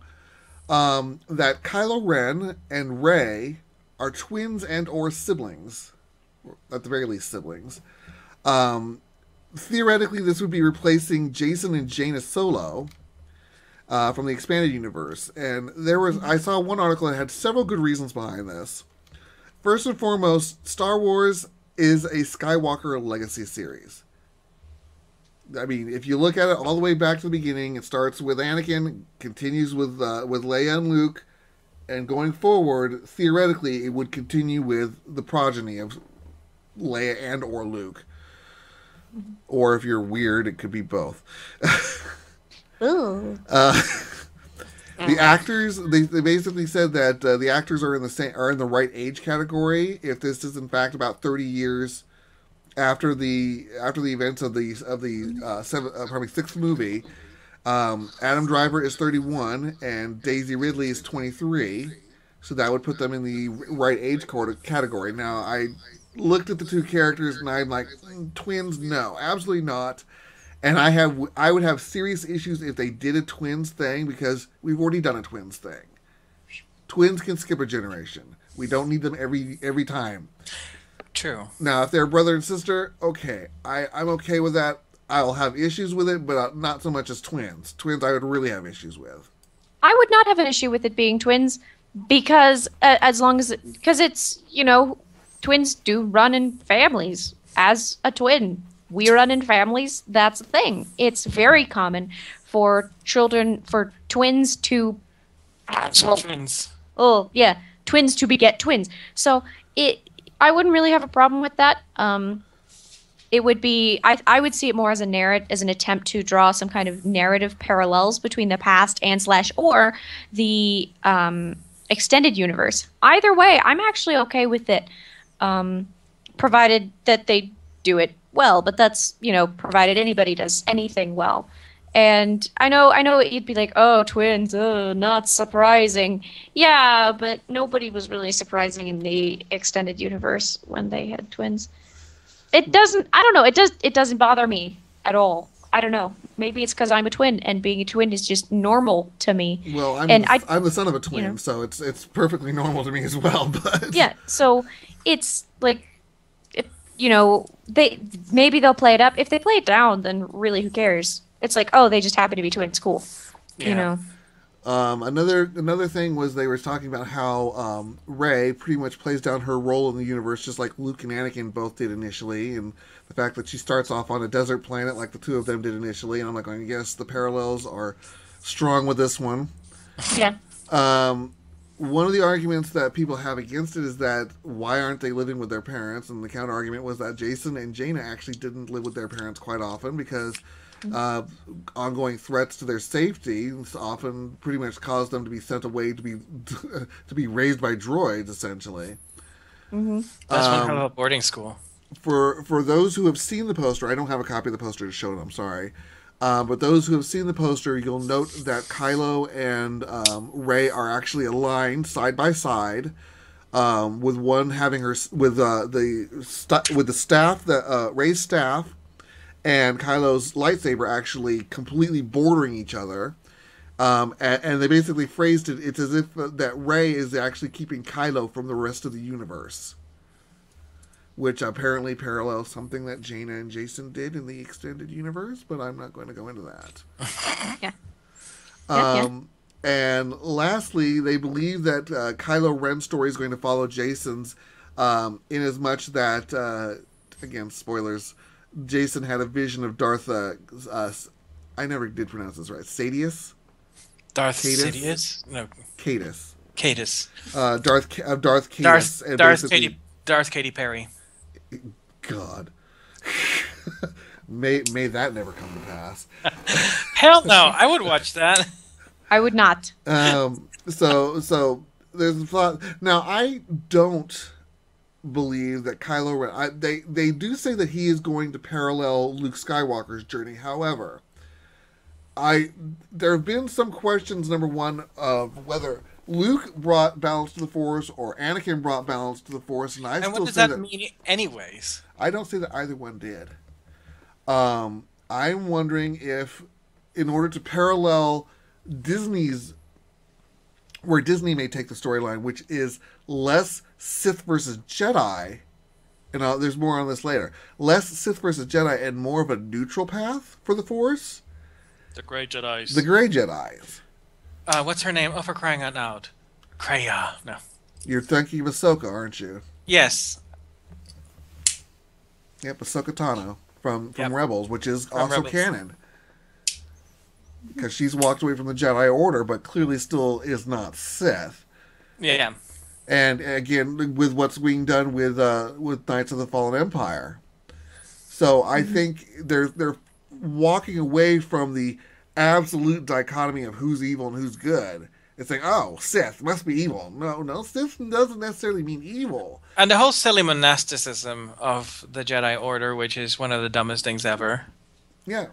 that Kylo Ren and Rey are twins and or siblings. At the very least, siblings. Theoretically, this would be replacing Jason and Jaina Solo... from the expanded universe. And I saw one article that had several good reasons behind this. First and foremost, Star Wars is a Skywalker legacy series. I mean, if you look at it all the way back to the beginning, it starts with Anakin, continues with Leia and Luke, and going forward, theoretically, it would continue with the progeny of Leia and or Luke. Or if you're weird, it could be both. Ooh. The actors, they basically said that the actors are in the right age category. If this is in fact about 30 years after the events of the sixth movie, Adam Driver is 31 and Daisy Ridley is 23, so that would put them in the right age category. Now, I looked at the two characters and I'm like, twins? No, absolutely not. And I would have serious issues if they did a twins thing, because we've already done a twins thing. Twins can skip a generation. We don't need them every time. True. Now, if they're brother and sister, okay. I'm okay with that. I'll have issues with it, but not so much as twins. Twins I would really have issues with. I would not have an issue with it being twins, because it's, twins do run in families as a twin. we run in families. That's a thing. It's very common for twins to Twins. oh yeah, twins to beget twins. So I wouldn't really have a problem with that. It would be I would see it more as as an attempt to draw some kind of narrative parallels between the past and slash or the extended universe. Either way, I'm actually okay with it, provided that they do it well. But that's provided anybody does anything well. And I know you'd be like, oh, twins, not surprising. Yeah, but nobody was really surprising in the extended universe when they had twins. It doesn't, I don't know, it doesn't bother me at all. I don't know. Maybe it's because I'm a twin and being a twin is just normal to me. Well, I'm the son of a twin, so it's perfectly normal to me as well. But yeah, so it's like, maybe they'll play it up. If they play it down, then really, who cares? It's like, oh, they just happen to be twins. Cool. Yeah. Another thing was they were talking about how Rey pretty much plays down her role in the universe just like Luke and Anakin both did initially, and the fact that she starts off on a desert planet like the two of them did initially, and I'm like, I guess the parallels are strong with this one. Yeah. One of the arguments that people have against it is that why aren't they living with their parents? And the counter argument was that Jason and Jaina actually didn't live with their parents quite often because ongoing threats to their safety often pretty much caused them to be sent away to be raised by droids, essentially. Mm-hmm. That's one hell of a boarding school. For those who have seen the poster, I don't have a copy of the poster to show it, I'm sorry. But those who have seen the poster, you'll note that Kylo and Rey are actually aligned side by side, with one having her with the staff that Rey's staff and Kylo's lightsaber actually completely bordering each other. And they basically phrased it, it's as if that Rey is actually keeping Kylo from the rest of the universe. Which apparently parallels something that Jaina and Jason did in the extended universe, but I'm not going to go into that. Yeah. And lastly, they believe that Kylo Ren's story is going to follow Jason's, in as much that, again, spoilers, Jason had a vision of Darth, I never did pronounce this right, Sidious? Darth Cadus? Sidious? No. Cadus. Cadus. Darth Cadus. Darth Katy Perry. God. May that never come to pass. Hell no, I would watch that. I would not. So there's a thought. Now, I don't believe that Kylo Ren... They do say that he is going to parallel Luke Skywalker's journey. However, there have been some questions, number one, of whether Luke brought balance to the Force or Anakin brought balance to the Force, and what does that mean anyways? I don't say that either one did. I'm wondering if, in order to parallel where Disney may take the storyline, which is less Sith versus Jedi, and there's more on this later, less Sith versus Jedi and more of a neutral path for the Force. The Grey Jedis. The Grey Jedis. What's her name? Oh, for crying out loud. Kreia. No. You're thinking of Ahsoka, aren't you? Yes. Yep, Ahsoka Tano from Rebels, which is also Rebels. canon. Because she's walked away from the Jedi Order, but clearly still is not Sith. Yeah. And again, with what's being done with Knights of the Fallen Empire. So I think they're walking away from the absolute dichotomy of who's evil and who's good. It's like, oh, Sith must be evil. No, Sith doesn't necessarily mean evil. And the whole silly monasticism of the Jedi Order, which is one of the dumbest things ever. Yeah.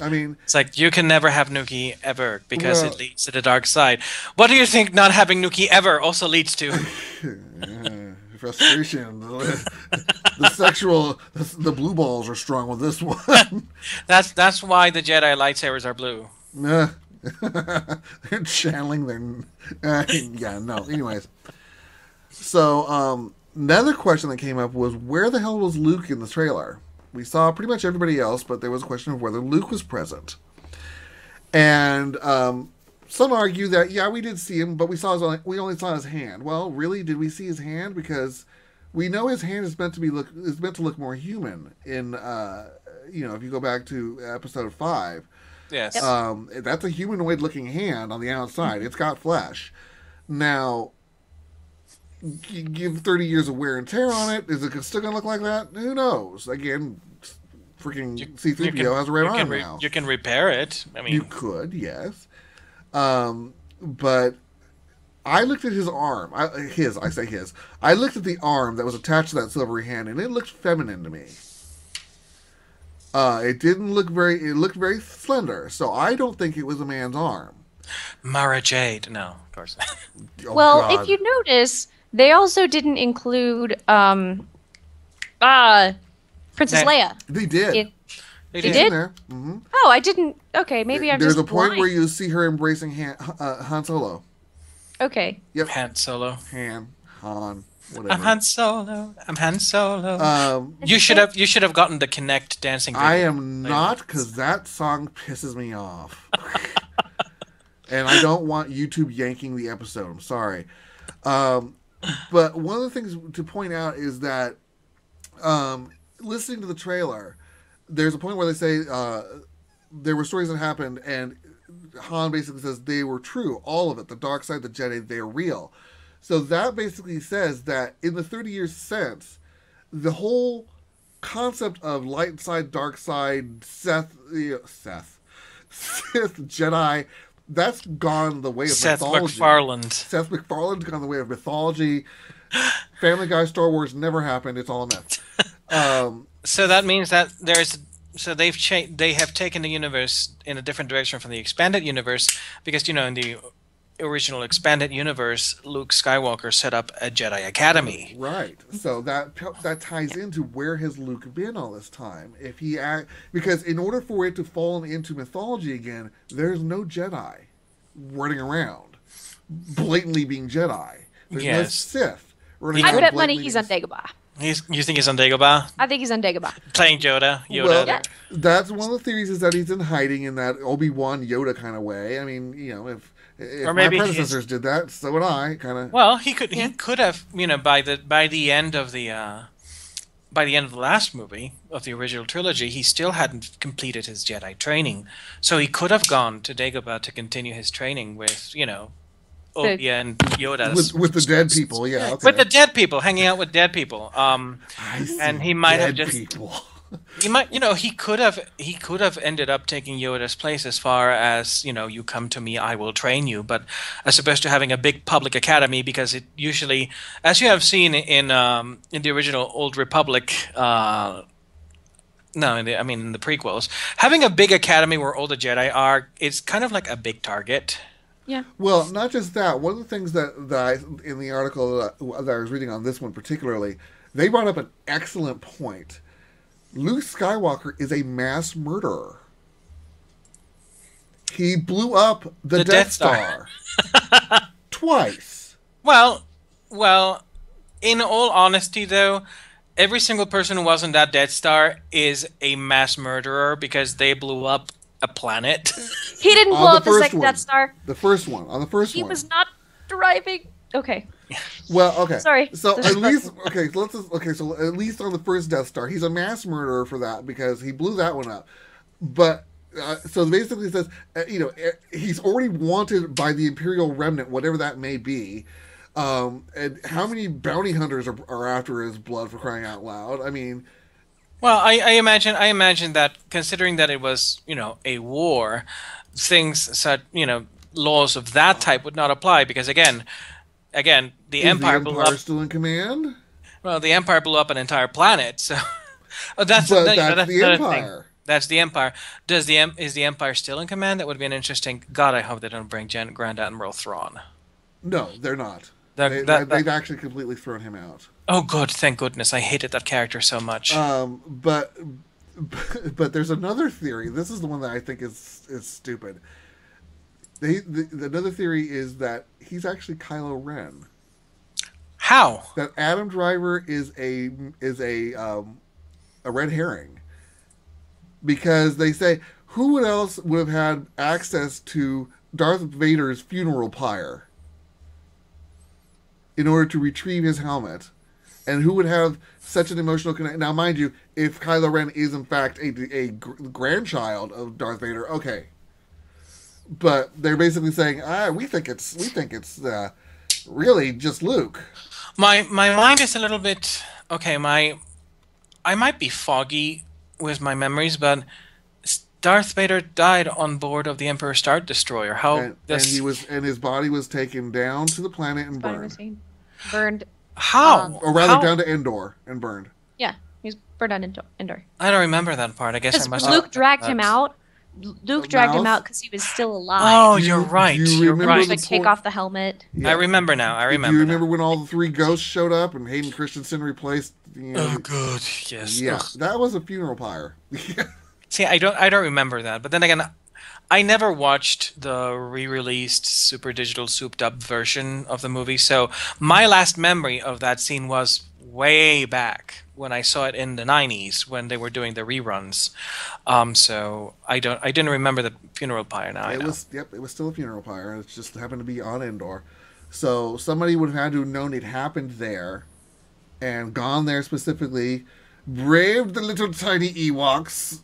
I mean... It's like, you can never have Nuki ever, because it leads to the dark side. What do you think not having Nuki ever also leads to? Frustration. The blue balls are strong with this one. That's why the Jedi lightsabers are blue. They're channeling their... anyways. So, another question that came up was, where the hell was Luke in the trailer? We saw pretty much everybody else, but there was a question of whether Luke was present. And some argue that, yeah, we did see him, but we only saw his hand. Well, really, did we see his hand? Because we know his hand is meant to look more human in if you go back to episode 5, Yes. that's a humanoid-looking hand on the outside. It's got flesh. Now, you give 30 years of wear and tear on it. Is it still going to look like that? Who knows? Again, freaking C-3PO has a red arm now. You can repair it. I mean, You could, yes. But I looked at his arm. I looked at the arm that was attached to that silvery hand, and it looked feminine to me. It didn't look it looked very slender, so I don't think it was a man's arm. Mara Jade. No, of course. Oh, Well, God. if you notice, they also didn't include Princess Leia. They did. They They She's did? in there. Mm-hmm. Oh, I didn't. Okay, maybe I'm There's just a point blind. where you see her embracing Han Solo. Okay. Yep. Han Solo. Han, whatever. I'm Han Solo. I'm Han Solo. Um, You should have gotten the Kinect dancing. I video. am not, because that song pisses me off. And I don't want YouTube yanking the episode. I'm sorry. But one of the things to point out is that listening to the trailer, there's a point where they say there were stories that happened, and Han basically says they were true, all of it. The dark side, the Jedi, they're real. So that basically says that in the 30 years since, the whole concept of light side, dark side, Sith, Jedi, that's gone the way of Seth mythology. MacFarlane. Seth MacFarlane's gone the way of mythology. Family Guy, Star Wars never happened. It's all a myth. So that means that they have taken the universe in a different direction from the expanded universe, because in the original expanded universe, Luke Skywalker set up a Jedi Academy. Right. So that ties into where has Luke been all this time? Because in order for it to fall into mythology again, there's no Jedi running around blatantly being Jedi. There's no Yes. Sith running I around bet money blatantly he's being on Dagobah. You think he's on Dagobah I think he's on Dagobah. playing Yoda? Well, Yeah. that's one of the theories, is that he's in hiding in that Obi-Wan Yoda kind of way. I mean, if Or my maybe predecessors did that, so would I. Kind of. Well, he could have by the end of the last movie of the original trilogy, he still hadn't completed his Jedi training, so he could have gone to Dagobah to continue his training with Obi and Yoda with the dead people, yeah. Okay. with the dead people, hanging out with dead people. I see and he might have dead just people. he could have ended up taking Yoda's place as far as you come to me, I will train you, but as opposed to having a big public academy, because it usually, as you have seen in the original Old Republic. In the prequels, having a big academy where all the Jedi are, it's kind of like a big target. Yeah. Well, not just that. One of the things that in the article that I was reading on this one particularly, they brought up an excellent point. Luke Skywalker is a mass murderer. He blew up the Death Star twice. Well, in all honesty, though, every single person who was on that Death Star is a mass murderer, because they blew up a planet. He didn't On blow the up the first second one. Death Star. The first one. On the first He one. was not driving. Okay. Well, okay. Sorry. So This at is least so at least on the first Death Star, he's a mass murderer for that, because he blew that one up. But so basically it says he's already wanted by the Imperial Remnant, whatever that may be. And how many bounty hunters are after his blood, for crying out loud? I mean, Well, I imagine that, considering that it was a war, things such laws of that type would not apply, because again the is Empire the blew Empire up. still in command? Well, the Empire blew up an entire planet, so that's But the that's the another thing. Empire. That's the Empire. Is the Empire still in command? That would be an interesting. God, I hope they don't bring Grand Admiral Thrawn. No, they're not. That- They've actually completely thrown him out. Oh, good, thank goodness. I hated that character so much. But there's another theory. This is the one that I think is stupid. Another theory is that he's actually Kylo Ren. How? That Adam Driver is a red herring, because they say who else would have had access to Darth Vader's funeral pyre in order to retrieve his helmet And who would have such an emotional connection? Now, mind you, if Kylo Ren is in fact a grandchild of Darth Vader, okay. But they're basically saying, we think it's really just Luke. My mind is a little bit okay. I might be foggy with my memories, but Darth Vader died on board of the Emperor Star Destroyer. And his body was taken down to the planet and burned. Burned. How? Or rather, down to Endor and burned. Yeah, he was burned on Endor. I don't remember that part. I guess I must. Luke dragged him out. Luke dragged him out because he was still alive. Oh, you're right. You're right. Like take off the helmet. Yeah. I remember now. I remember. Do you remember when all the three ghosts showed up and Hayden Christensen replaced? Oh, good. Yes. Yeah, Ugh. that was a funeral pyre. See, I don't remember that. But then again, I never watched the re-released super digital souped up version of the movie. So my last memory of that scene was way back when I saw it in the 90s when they were doing the reruns. So I didn't remember the funeral pyre now. It was still a funeral pyre. It just happened to be on Endor. So somebody would have had to have known it happened there and gone there specifically, braved the little tiny Ewoks.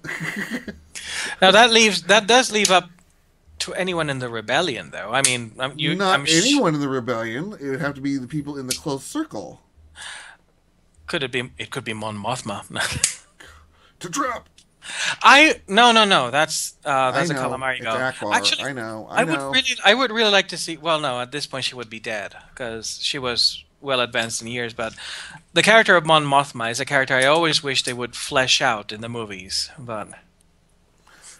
Now that does leave up to anyone in the rebellion, though. I mean, anyone in the rebellion. It would have to be the people in the close circle. Could it be? It could be Mon Mothma. To trap. No. That's a calamari go. Actually, I know. I would really like to see. Well, no, at this point she would be dead because she was well advanced in years. But the character of Mon Mothma is a character I always wish they would flesh out in the movies, but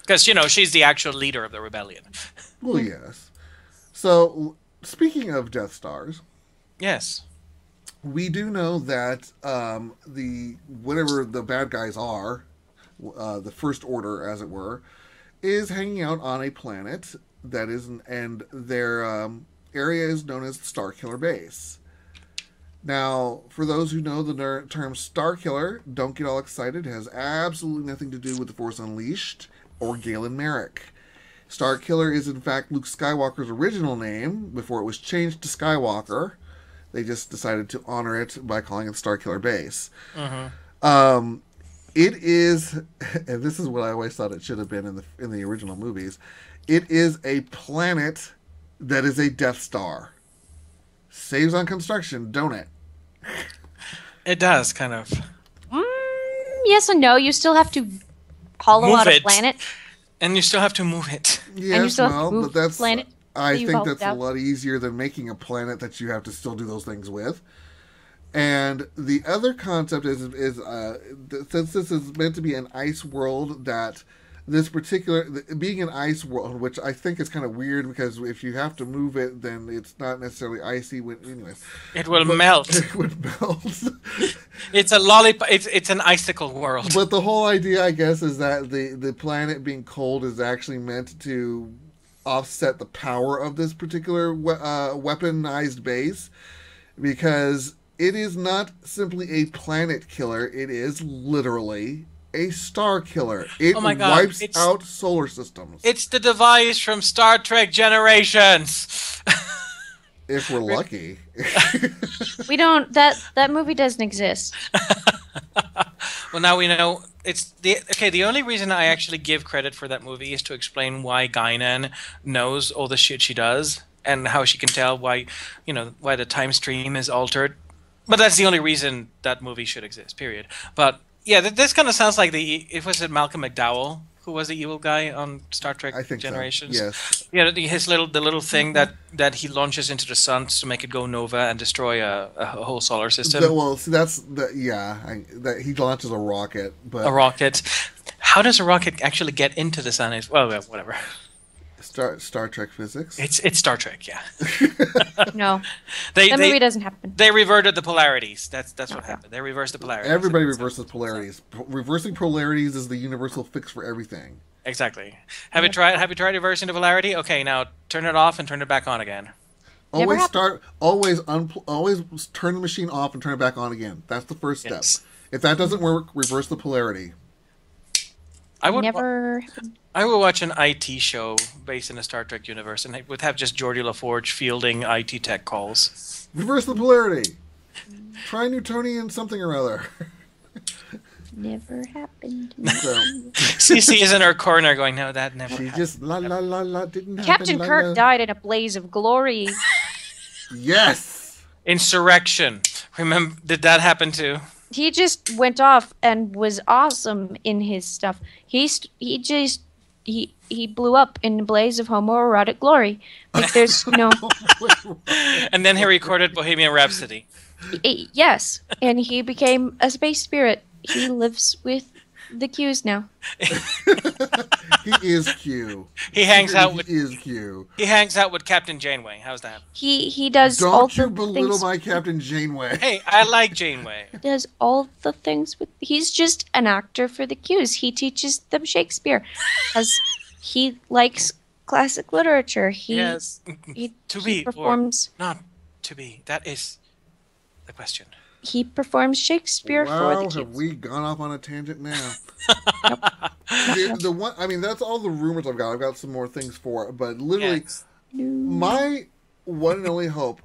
because she's the actual leader of the rebellion. Well, yes. So speaking of Death Stars, yes. We do know that whatever the bad guys are, the First Order, as it were, is hanging out on a planet that is, and their area is known as the Starkiller Base. Now, for those who know the term Starkiller, don't get all excited. It has absolutely nothing to do with the Force Unleashed or Galen Merrick. Starkiller is in fact Luke Skywalker's original name before it was changed to Skywalker. They just decided to honor it by calling it Starkiller Base. Uh-huh. It is, and this is what I always thought it should have been in the original movies. It is a planet that is a Death Star. Saves on construction, don't it? It does, kind of. Yes and no. You still have to hollow out a planet. And you still have to move it. Yes, and you still have to move but that's... planet. I think that's a lot easier than making a planet that you have to still do those things with. And the other concept is since this is meant to be an ice world, that this particular, being an ice world, which I think is kind of weird because if you have to move it, then it's not necessarily icy. Anyways, it will melt. It would melt. It's a lollipop. It's an icicle world. But the whole idea, I guess, is that the planet being cold is actually meant to offset the power of this particular weaponized base, because it is not simply a planet killer, it is literally a star killer. It wipes out solar systems. It's the device from Star Trek Generations. If we're lucky. We don't, that movie doesn't exist. Well, now we know it's the only reason I actually give credit for that movie is to explain why Guinan knows all the shit she does and how she can tell why the time stream is altered. But that's the only reason that movie should exist, period. But yeah, this kind of sounds like it was Malcolm McDowell who was the evil guy on Star Trek Generations. So. Yes. Yeah, the little thing that he launches into the sun to make it go nova and destroy a whole solar system. He launches a rocket, but a rocket. How does a rocket actually get into the sun? Well, whatever. Star Trek physics. It's Star Trek, yeah. No, that movie doesn't happen. They reverted the polarities. That's what happened. They reversed the polarities. Everybody reverses polarities. Reversing polarities is the universal fix for everything. Exactly. Have you tried reversing the polarity? Okay, now turn it off and turn it back on again. Always turn the machine off and turn it back on again. That's the first step. Yes. If that doesn't work, reverse the polarity. I would watch an IT show based in the Star Trek universe, and it would have just Geordie LaForge fielding IT tech calls. Reverse the polarity. Try Newtonian something or other. Never happened. So Cece is in her corner going, no, that never she happened. just la la la la didn't happen. Captain la, Kirk la. died in a blaze of glory. Yes. Insurrection. Remember, did that happen too? He just went off and was awesome in his stuff. He blew up in a blaze of homoerotic glory. Like there's no And then he recorded Bohemian Rhapsody. yes, and he became a space spirit. He lives with the Qs now. He is Q. He hangs out with He is Q. he hangs out with Captain Janeway. How's that? He does all Don't you the belittle things. my Captain Janeway. Hey, I like Janeway. Does all the things with. He's just an actor for the Qs. He teaches them Shakespeare, as he likes classic literature. Yes. He, To he be or performs. not to be. That is the question. He performs Shakespeare for Wow, the have Qs. we gone off on a tangent now? the one, I mean, that's all the rumors I've got. I've got some more things for it, but literally, Yes. my one and only hope.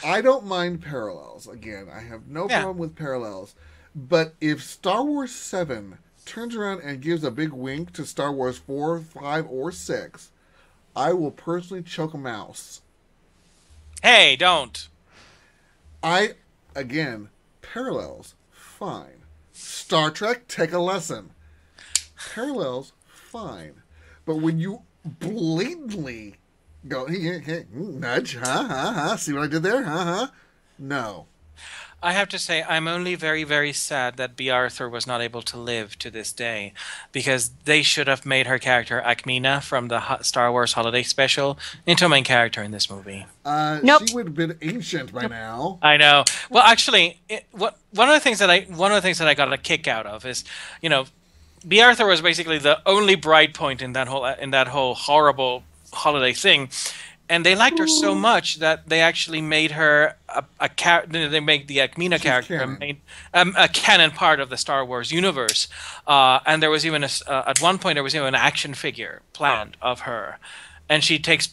I don't mind parallels. Again, I have no Yeah. problem with parallels. But if Star Wars 7 turns around and gives a big wink to Star Wars 4, 5, or 6, I will personally choke a mouse. Hey, don't. Again, parallels, fine. Star Trek, take a lesson. Parallels, fine. But when you blatantly go, nudge, see what I did there, no. I have to say, I'm only very, very sad that B. Arthur was not able to live to this day, because they should have made her character Akmina from the Star Wars Holiday Special into a main character in this movie. Nope. She would have been ancient by now. I know. Well, actually, one of the things that I got a kick out of is, B. Arthur was basically the only bright point in that whole horrible holiday thing. And they liked her so much that they actually made her they made the Akmina character canon. a canon part of the Star Wars universe. And there was even at one point there was even an action figure planned of her, and she takes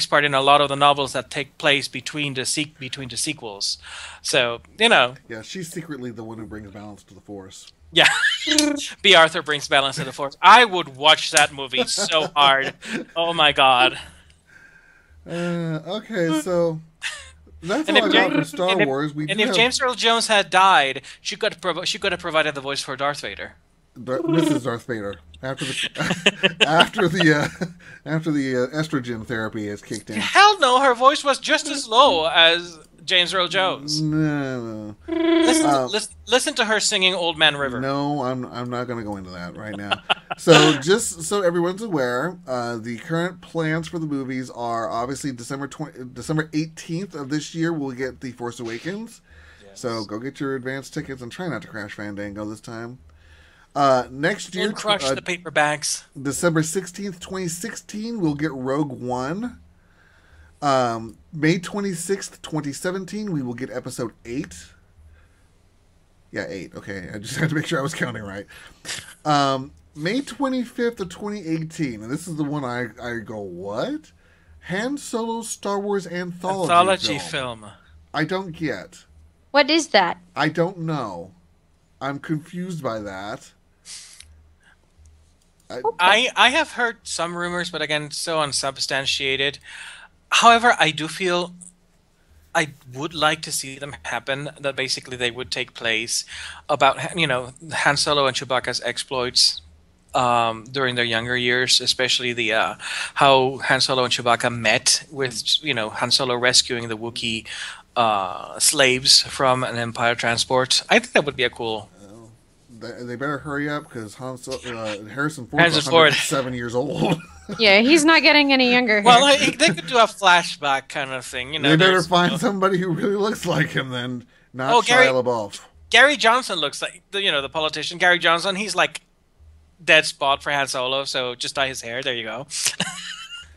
part in a lot of the novels that take place between the sequels. So Yeah, she's secretly the one who brings balance to the Force. yeah, B. Arthur brings balance to the Force. I would watch that movie so hard. Oh my god. Okay, so that's And all I if got James- for Star Wars. And if James Earl Jones had died, she could have provided the voice for Darth Vader. Mrs. Darth Vader after the after the estrogen therapy has kicked in. Hell no, her voice was just as low as James Earl Jones. No, Listen to her singing "Old Man River." no, I'm not going to go into that right now. So just so everyone's aware, the current plans for the movies are obviously December 18th of this year. We'll get The Force Awakens. Yes. So go get your advance tickets and try not to crash Fandango this time. Next year, Don't crush the paper bags. December 16th, 2016, we'll get Rogue One. May 26th, 2017, we will get Episode 8. Yeah, 8. Okay, I just had to make sure I was counting right. May 25th of 2018, and this is the one I go, what? Han Solo's Star Wars anthology film. I don't get. What is that? I don't know. I'm confused by that. I have heard some rumors, but again, so unsubstantiated. However, I do feel I would like to see them happen. That basically they would take place about Han Solo and Chewbacca's exploits during their younger years, especially the how Han Solo and Chewbacca met with Han Solo rescuing the Wookiee slaves from an Empire transport. I think that would be a cool. They better hurry up because Harrison Harrison Ford's Ford. 7 years old. Yeah, he's not getting any younger. Well, they could do a flashback kind of thing. They better there's- find somebody who really looks like him then, not Oh, Shia Gary- LaBeouf. Gary Johnson looks like the politician. Gary Johnson, he's like dead spot for Han Solo, so just dye his hair. There you go.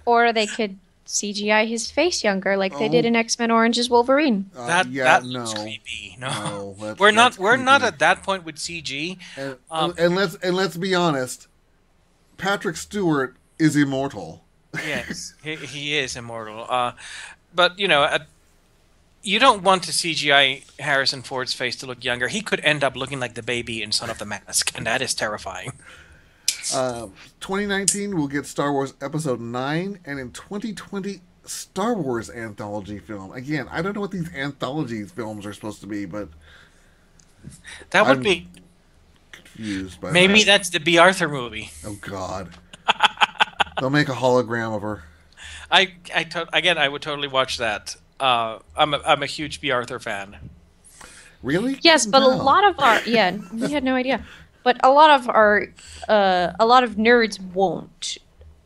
Or they could CGI his face younger, like they Oh. did in X-Men Orange is Wolverine. That looks no. creepy. No, No, that's- we're that's not creepy. at that point with CG. And let's be honest, Patrick Stewart is immortal. Yes, he is immortal. But you don't want to CGI Harrison Ford's face to look younger. He could end up looking like the baby in Son of the Mask, and that is terrifying. 2019 we'll get Star Wars Episode 9, and in 2020 Star Wars anthology film. Again, I don't know what these anthology films are supposed to be, but That would I'm be confused by maybe that. that's the B. Arthur movie. Oh God. They'll make a hologram of her. Again, I would totally watch that. I'm a huge B. Arthur fan. Really? Yes, but a No. lot of our we had no idea. But a lot of nerds won't,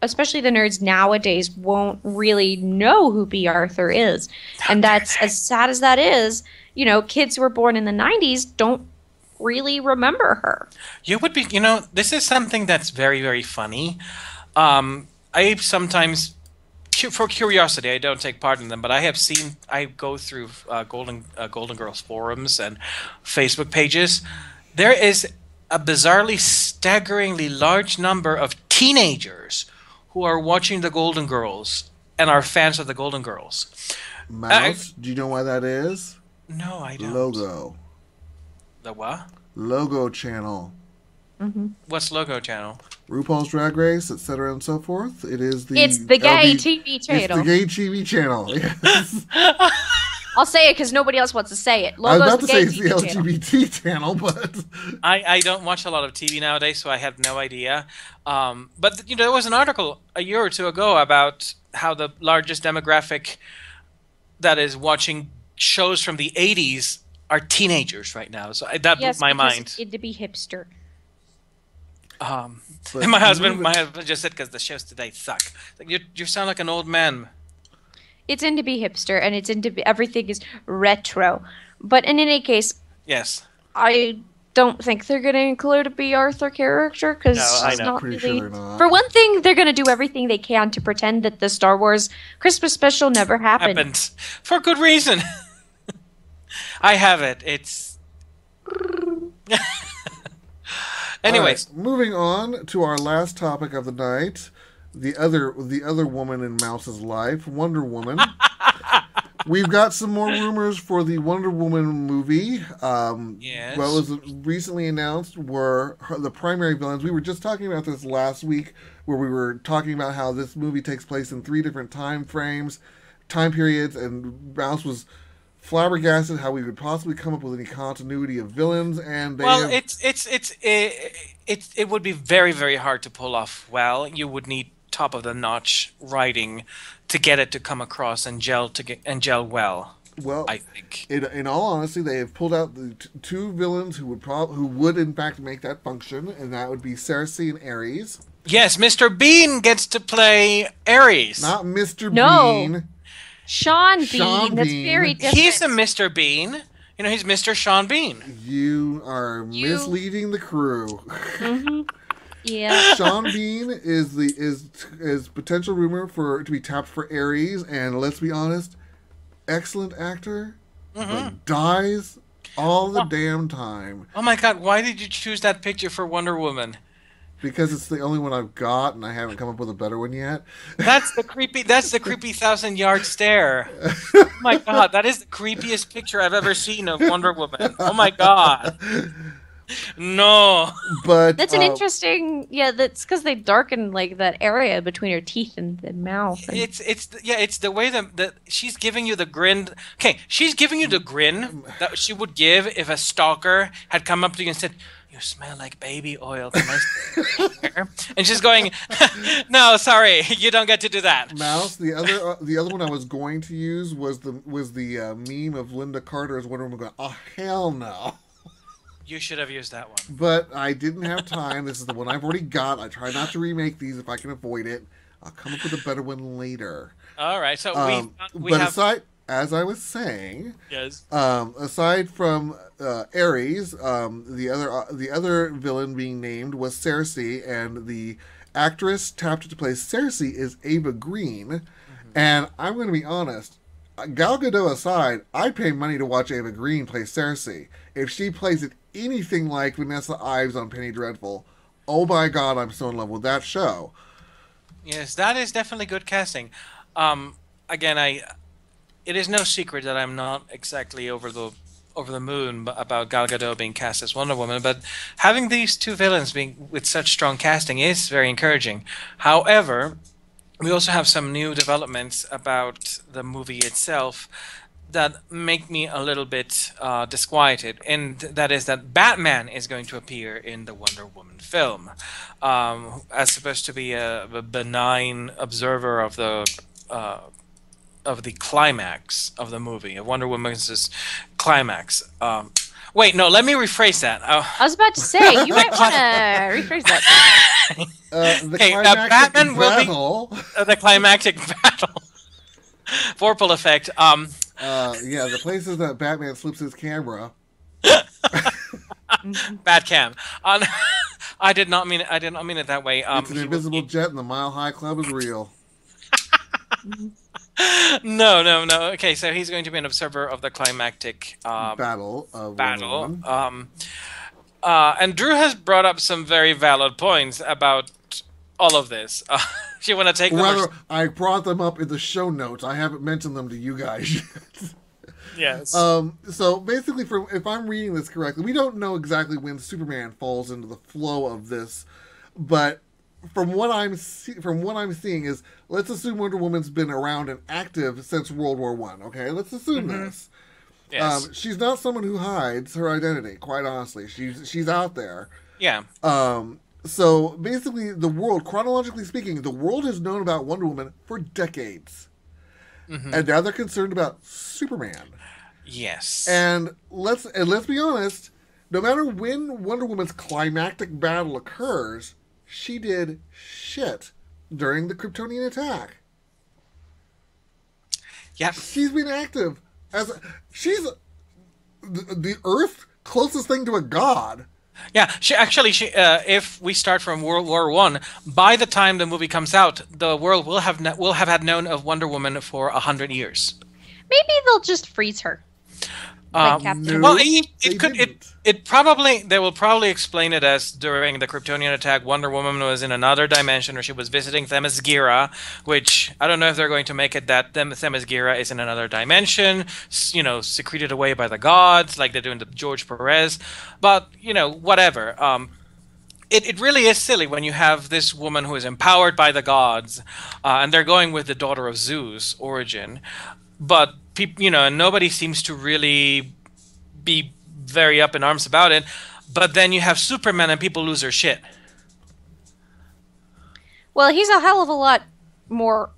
especially the nerds nowadays, won't really know who B. Arthur is, and that's as sad as that is. You know, kids who were born in the '90s don't really remember her. This is something that's very, very funny. I sometimes, for curiosity, I don't take part in them, but I go through Golden Girls forums and Facebook pages. There is a bizarrely, staggeringly large number of teenagers who are watching the Golden Girls and are fans of the Golden Girls. Mouse, do you know why that is? No, I don't. Logo. The what? Logo channel. What's Logo Channel? RuPaul's Drag Race, etc. and so forth. It's the gay TV It's channel. the gay TV channel. Yes. I'll say it because nobody else wants to say it. I was Logo's about the to gay say it's the TV channel. LGBT channel, but I don't watch a lot of TV nowadays, so I have no idea. But there was an article a year or two ago about how the largest demographic that is watching shows from the 80s are teenagers right now. So that blew Yes, my because mind. it to be hipster. But And my husband moving- just said because the shows today suck. Like, you sound like an old man. It's in to be hipster, and it's into everything is retro. But in any case, Yes. I don't think they're going to include a B. Arthur character because No, I it's know. not Pretty sure really. they're not. For one thing, they're going to do everything they can to pretend that the Star Wars Christmas special never happened. Happened for good reason. I have it. It's. Anyways, All right, moving on to our last topic of the night, the other woman in Mouse's life, Wonder Woman. We've got some more rumors for the Wonder Woman movie. Yes. What was recently announced were the primary villains. We were just talking about this last week, where we were talking about how this movie takes place in 3 different time periods, and Mouse was flabbergasted how we would possibly come up with any continuity of villains, and they well, have, it would be very, very hard to pull off well. You would need top of the notch writing to get it to come across and gel well. well, I think. in all honesty, they have pulled out the 2 villains who would in fact make that function, and that would be Cersei and Ares. Yes, Mr. Bean gets to play Ares. Not Mr. No. Bean. Sean Sean Bean, that's Bean. very different. He's a Mr. Bean. He's Mr. Sean Bean. You are misleading the crew. Yeah. Sean Bean is potential rumor to be tapped for Ares, and let's be honest, excellent actor, but dies all the damn time Oh my God! Why did you choose that picture for Wonder Woman? because it's the only one I've got, and I haven't come up with a better one yet. That's the creepy 1,000-yard stare. Oh my God, that is the creepiest picture I've ever seen of Wonder Woman. Oh my God. No. But That's an interesting. Yeah, that's because they darken like that area between her teeth and the mouth. And It's the way that she's giving you the grin. Okay, she's giving you the grin that she would give if a stalker had come up to you and said, "You smell like baby oil." Can I smell your hair?" And she's going, "No, sorry, you don't get to do that." Mouse. The other one I was going to use was the meme of Linda Carter as Wonder Woman going, "Oh hell no." You should have used that one. But I didn't have time. This is the one I've already got. I try not to remake these if I can avoid it. I'll come up with a better one later. All right, so we But have aside, as I was saying, yes. aside from Ares, the other villain being named was Cersei, and the actress tapped to play Cersei is Ava Green. And I'm going to be honest, Gal Gadot aside, I'd pay money to watch Ava Green play Cersei. If she plays it anything like Vanessa Ives on Penny Dreadful, oh my God, I'm so in love with that show. Yes, that is definitely good casting. Again, it is no secret that I'm not exactly over the moon about Gal Gadot being cast as Wonder Woman, but having these two villains being with such strong casting is very encouraging. However, we also have some new developments about the movie itself that make me a little bit disquieted, and that is that Batman is going to appear in the Wonder Woman film, as supposed to be a benign observer of the climax of the movie, of Wonder Woman's climax. Wait, no, let me rephrase that. I was about to say, you might want to rephrase that. The Okay, climactic Batman will be- battle. The climactic battle. Vorpal effect. Yeah, the places that Batman slips his camera. Bad cam. I did not mean it. I did not mean it that way. It's an invisible jet, and the Mile High Club is real. No. Okay, so he's going to be an observer of the climactic Battle of battle. Wonder Woman. And Drew has brought up some very valid points about all of this. You want to take them? Rather, I brought them up in the show notes. I haven't mentioned them to you guys yet. Yes. So basically, if I'm reading this correctly, we don't know exactly when Superman falls into the flow of this, but from what I'm seeing is, let's assume Wonder Woman's been around and active since World War One. Okay, let's assume this. Yes. She's not someone who hides her identity. Quite honestly, she's out there. Yeah. So basically, the world, chronologically speaking, the world has known about Wonder Woman for decades, and now they're concerned about Superman. Yes. And let's be honest. No matter when Wonder Woman's climactic battle occurs, she did shit during the Kryptonian attack. Yep. She's been active she's the Earth closest thing to a god. Yeah. If we start from World War One, by the time the movie comes out, the world will have had known of Wonder Woman for 100 years. Maybe they'll just freeze her. Like Captain. No, Well, they they will probably explain it as during the Kryptonian attack, Wonder Woman was in another dimension, or she was visiting Themyscira, which I don't know if they're going to make it that Themyscira is in another dimension, secreted away by the gods, like they do in the George Perez. But whatever. It really is silly when you have this woman who is empowered by the gods, and they're going with the daughter of Zeus origin, but and nobody seems to really be very up in arms about it. But then you have Superman and people lose their shit. Well, he's a hell of a lot more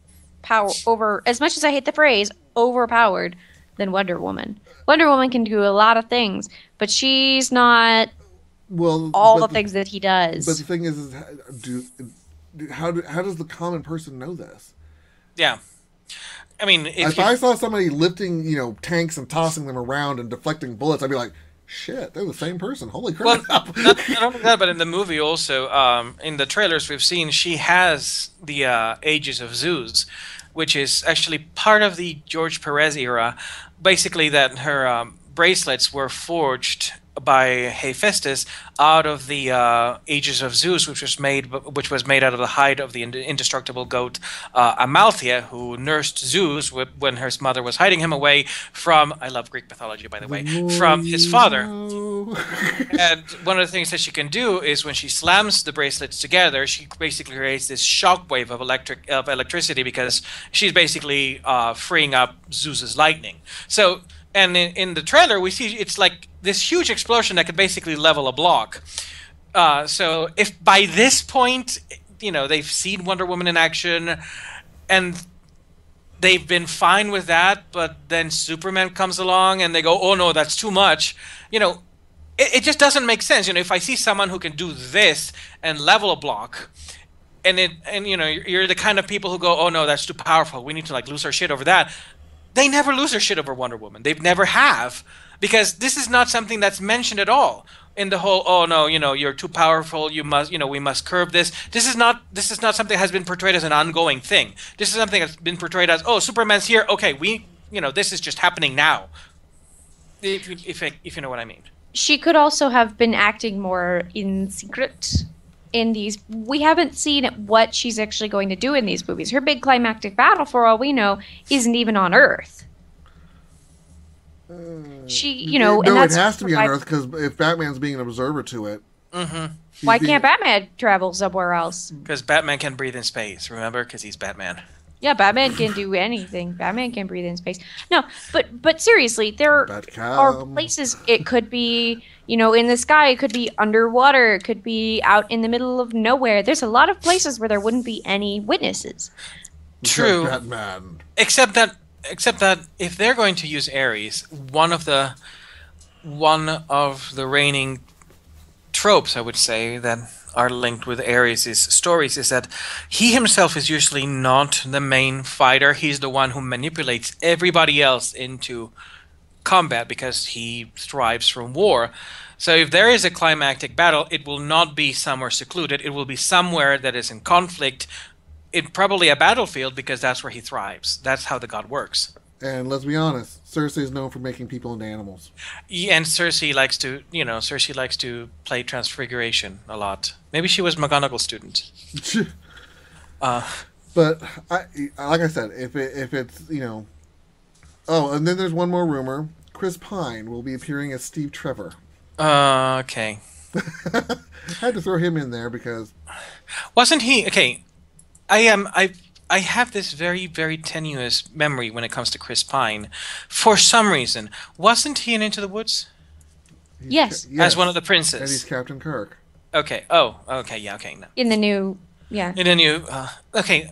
as much as I hate the phrase, overpowered than Wonder Woman. Wonder Woman can do a lot of things, but she's not all the things that he does. But the thing is how does the common person know this? Yeah. I mean, if I saw somebody lifting, tanks and tossing them around and deflecting bullets, I'd be like, shit, they're the same person. Holy crap. Well, not only that, but in the movie also, in the trailers we've seen, she has the Aegis of Zeus, which is actually part of the George Perez era. Basically, that her bracelets were forged by Hephaestus out of the Aegis of Zeus, which was made out of the hide of the indestructible goat Amalthea, who nursed Zeus when her mother was hiding him away from, I love Greek mythology, by the way, from his father. And one of the things that she can do is when she slams the bracelets together, she basically creates this shockwave of electricity, because she's basically freeing up Zeus's lightning. So, and in the trailer, we see it's like this huge explosion that could basically level a block. So if by this point, they've seen Wonder Woman in action, and they've been fine with that, but then Superman comes along and they go, oh no, that's too much. It just doesn't make sense. If I see someone who can do this and level a block, and you're the kind of people who go, oh no, that's too powerful, we need to lose our shit over that. They never lose their shit over Wonder Woman. They've never have, because this is not something that's mentioned at all in the whole, oh no, you're too powerful, you must, we must curb this. This is not something that has been portrayed as an ongoing thing. This is something that's been portrayed as, oh, Superman's here, okay, this is just happening now. If you know what I mean. She could also have been acting more in secret in these. We haven't seen what she's actually going to do in these movies. Her big climactic battle, for all we know, isn't even on Earth. She, and no, it that's has to be on why, Earth because if Batman's being an observer to it, why can't Batman travel somewhere else? Because Batman can breathe in space, remember? Because he's Batman. Yeah, Batman can do anything. Batman can breathe in space. No, but seriously, there are places it could be, in the sky, it could be underwater, it could be out in the middle of nowhere. There's a lot of places where there wouldn't be any witnesses. True. Batman. Except that if they're going to use Ares, one of the reigning tropes, I would say, that are linked with Ares' stories is that he himself is usually not the main fighter. He's the one who manipulates everybody else into combat because he thrives from war. So if there is a climactic battle, it will not be somewhere secluded. It will be somewhere that is in conflict, probably a battlefield, because that's where he thrives. That's how the god works. And let's be honest, Cersei is known for making people into animals. Yeah, and Cersei likes to play Transfiguration a lot. Maybe she was McGonagall's student. But like I said, if it's oh, and then there's one more rumor: Chris Pine will be appearing as Steve Trevor. Okay. I had to throw him in there because wasn't he okay? I have this very, very tenuous memory when it comes to Chris Pine. For some reason, wasn't he in Into the Woods? Yes. As one of the princes. And he's Captain Kirk. Okay. Oh, okay. Yeah, okay. No. In the new, yeah. In the new, okay.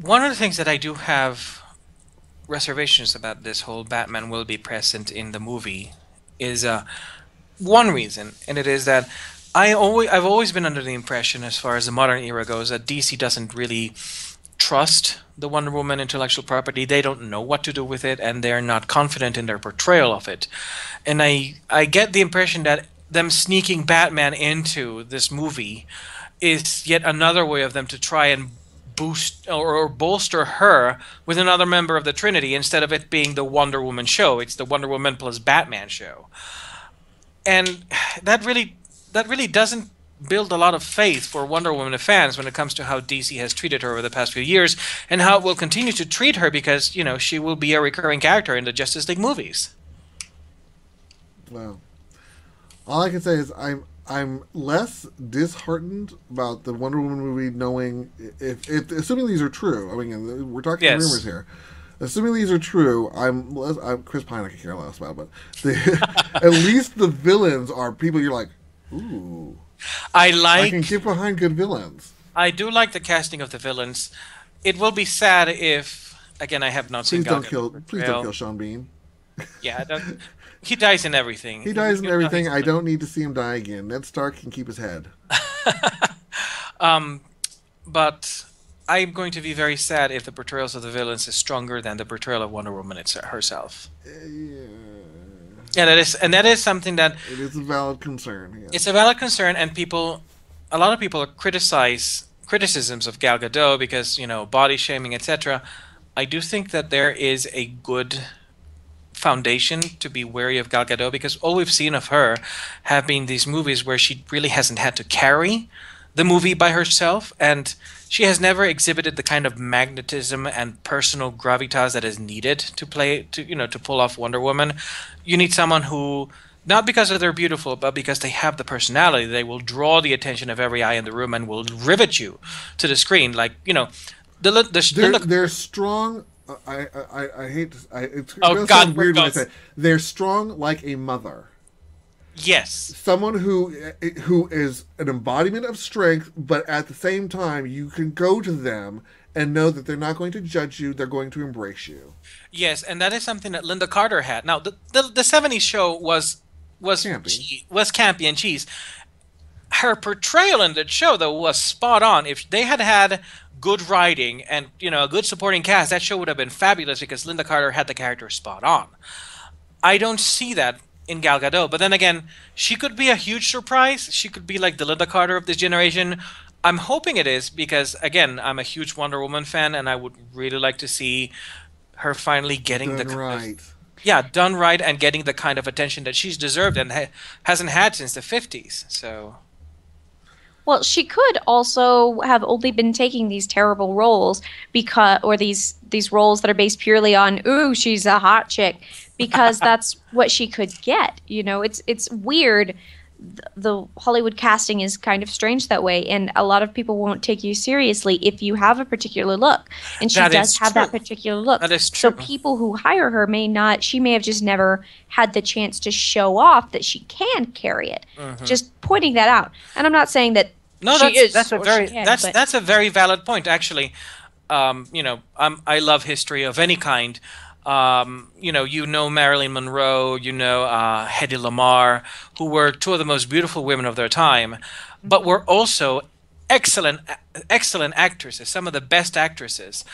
One of the things that I do have reservations about this whole Batman will be present in the movie is one reason, and it is that I've always been under the impression, as far as the modern era goes, that DC doesn't really trust the Wonder Woman intellectual property. They don't know what to do with it, and they're not confident in their portrayal of it. And I get the impression that them sneaking Batman into this movie is yet another way of them to try and boost or bolster her with another member of the Trinity, instead of it being the Wonder Woman show. It's the Wonder Woman plus Batman show. And that really doesn't build a lot of faith for Wonder Woman fans when it comes to how DC has treated her over the past few years, and how it will continue to treat her, because she will be a recurring character in the Justice League movies. Well, all I can say is I'm less disheartened about the Wonder Woman movie, knowing if assuming these are true. I mean, we're talking rumors here. Assuming these are true, I'm Chris Pine. I can care less about, but at least the villains are people you're like, ooh. I can get behind good villains. I do like the casting of the villains. It will be sad if, again, I have not seen. Please don't kill Sean Bean. Yeah, he dies in everything. He dies in everything. I don't need to see him die again. Ned Stark can keep his head. But I'm going to be very sad if the portrayals of the villains is stronger than the portrayal of Wonder Woman herself. Yeah, that is something that it is a valid concern. Yeah. It's a valid concern, and a lot of people criticisms of Gal Gadot because body shaming, etc. I do think that there is a good foundation to be wary of Gal Gadot, because all we've seen of her have been these movies where she really hasn't had to carry the movie by herself, and she has never exhibited the kind of magnetism and personal gravitas that is needed to pull off Wonder Woman. You need someone who, not because they're beautiful, but because they have the personality. They will draw the attention of every eye in the room and will rivet you to the screen. Like they're strong. I hate. It's oh God! Sound weird when I say they're strong like a mother. Yes. Someone who is an embodiment of strength, but at the same time, you can go to them and know that they're not going to judge you; they're going to embrace you. Yes, and that is something that Linda Carter had. Now, the '70s show was campy and cheese. Her portrayal in that show, though, was spot on. If they had good writing and a good supporting cast, that show would have been fabulous, because Linda Carter had the character spot on. I don't see that in Gal Gadot, but then again, she could be a huge surprise. She could be like the Linda Carter of this generation. I'm hoping it is, because again, I'm a huge Wonder Woman fan, and I would really like to see her finally getting done right, and getting the kind of attention that she's deserved and hasn't had since the 50s. So, well, she could also have only been taking these terrible roles these roles that are based purely on, ooh, she's a hot chick, because that's what she could get. You know, it's weird. The Hollywood casting is kind of strange that way, and a lot of people won't take you seriously if you have a particular look. And she That does is have true. that particular look. That is So true. people who hire her she may have just never had the chance to show off that she can carry it. Just pointing that out. And I'm not saying that No, she is that's a or very she can, that's but that's a very valid point, actually. You know, I love history of any kind. You know Marilyn Monroe, Hedy Lamarr, who were two of the most beautiful women of their time, but were also excellent, excellent actresses, some of the best actresses.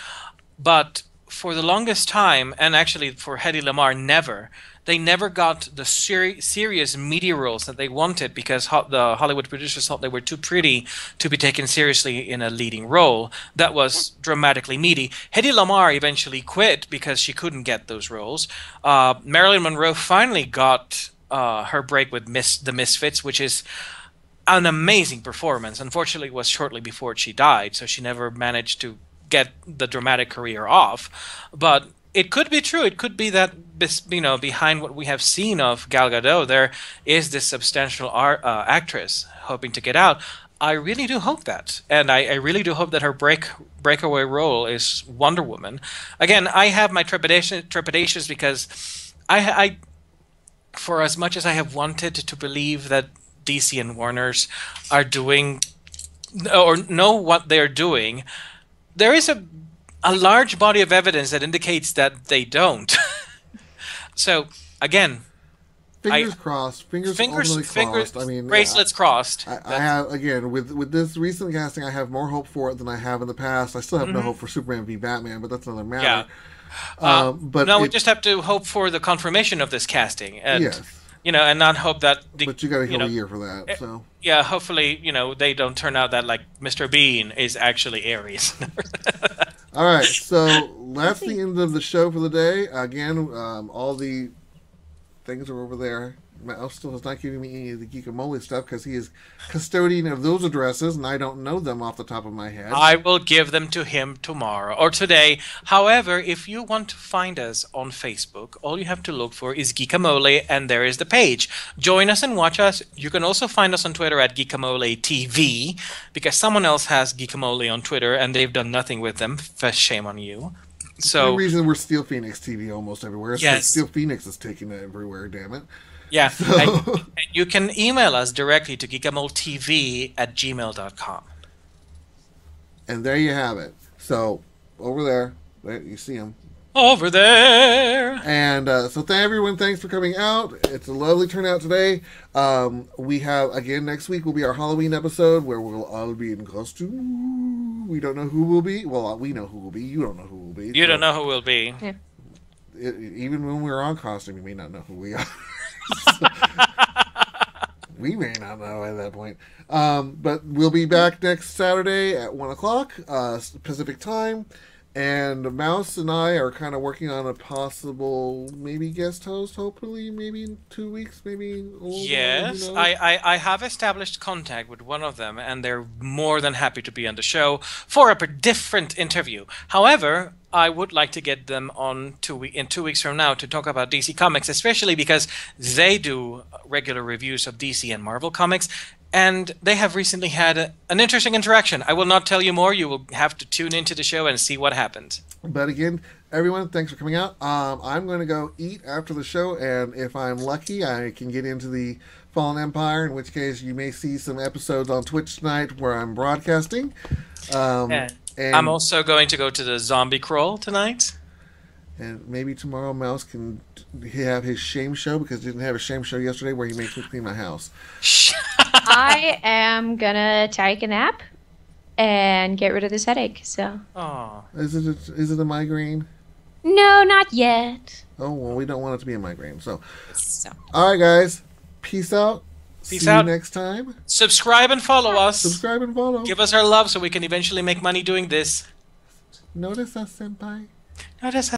But for the longest time, and actually for Hedy Lamarr, they never got the serious media roles that they wanted because the Hollywood producers thought they were too pretty to be taken seriously in a leading role that was dramatically meaty. Hedy Lamarr eventually quit because she couldn't get those roles. Marilyn Monroe finally got her break with The Misfits, which is an amazing performance. Unfortunately, it was shortly before she died, so she never managed to get the dramatic career off. But it could be true. It could be that, behind what we have seen of Gal Gadot, there is this substantial actress hoping to get out. I really do hope that, and I really do hope that her breakaway role is Wonder Woman. Again, I have my trepidations because I, for as much as I have wanted to believe that DC and Warner's are doing or know what they're doing, there is a large body of evidence that indicates that they don't. So again, Fingers crossed. Fingers ultimately crossed. I mean, bracelets crossed. I have, again, with this recent casting, I have more hope for it than I have in the past. I still have no hope for Superman v Batman, but that's another matter. Yeah. But no, we just have to hope for the confirmation of this casting, and yes. And not hope that. But you got to go a year for that. So yeah, hopefully, they don't turn out that like Mr. Bean is actually Aries. all right, so that's the end of the show for the day. Again, all the things are over there. Mouse still is not giving me any of the Geekamole stuff because he is custodian of those addresses, and I don't know them off the top of my head. I will give them to him tomorrow or today. However, if you want to find us on Facebook, all you have to look for is Geekamole, and there is the page. Join us and watch us. You can also find us on Twitter at Geekamole TV, because someone else has Geekamole on Twitter, and they've done nothing with them. Shame on you. So the reason we're Steel Phoenix TV almost everywhere is yes. Steel Phoenix is taking it everywhere, damn it. Yeah, So and you can email us directly to geekamoletv@gmail.com. and there you have it. So over there you see him. Over there. And so everyone, thanks for coming out. It's a lovely turnout today. We have, again, next week will be our Halloween episode where we'll all be in costume. We don't know who will be. Well, we know who will be. You don't know who will be. You don't know who will be. yeah. Even when we're on costume, you may not know who we are. We may not know at that point. But we'll be back next Saturday at 1 o'clock Pacific time. And Mouse and I are kind of working on a possible maybe guest host, hopefully, maybe in 2 weeks, maybe a little Yes, more, who knows? I have established contact with one of them, and they're more than happy to be on the show for a different interview. However, I would like to get them on in 2 weeks from now to talk about DC Comics, especially because they do regular reviews of DC and Marvel Comics, and they have recently had an interesting interaction. I will not tell you more. You will have to tune into the show and see what happened. But again, everyone, thanks for coming out. I'm going to go eat after the show, and if I'm lucky, I can get into the Fallen Empire, in which case you may see some episodes on Twitch tonight where I'm broadcasting. And And I'm also going to go to the zombie crawl tonight. And maybe tomorrow Mouse can have his shame show, because he didn't have a shame show yesterday where he makes me clean my house. I am gonna take a nap and get rid of this headache. So Oh. Is it a migraine? no, not yet. Oh, well, we don't want it to be a migraine. So, So all right, guys. Peace out. Peace See out. you next time. Subscribe and follow us. Subscribe and follow. Give us our love so we can eventually make money doing this. Notice us, senpai. Notice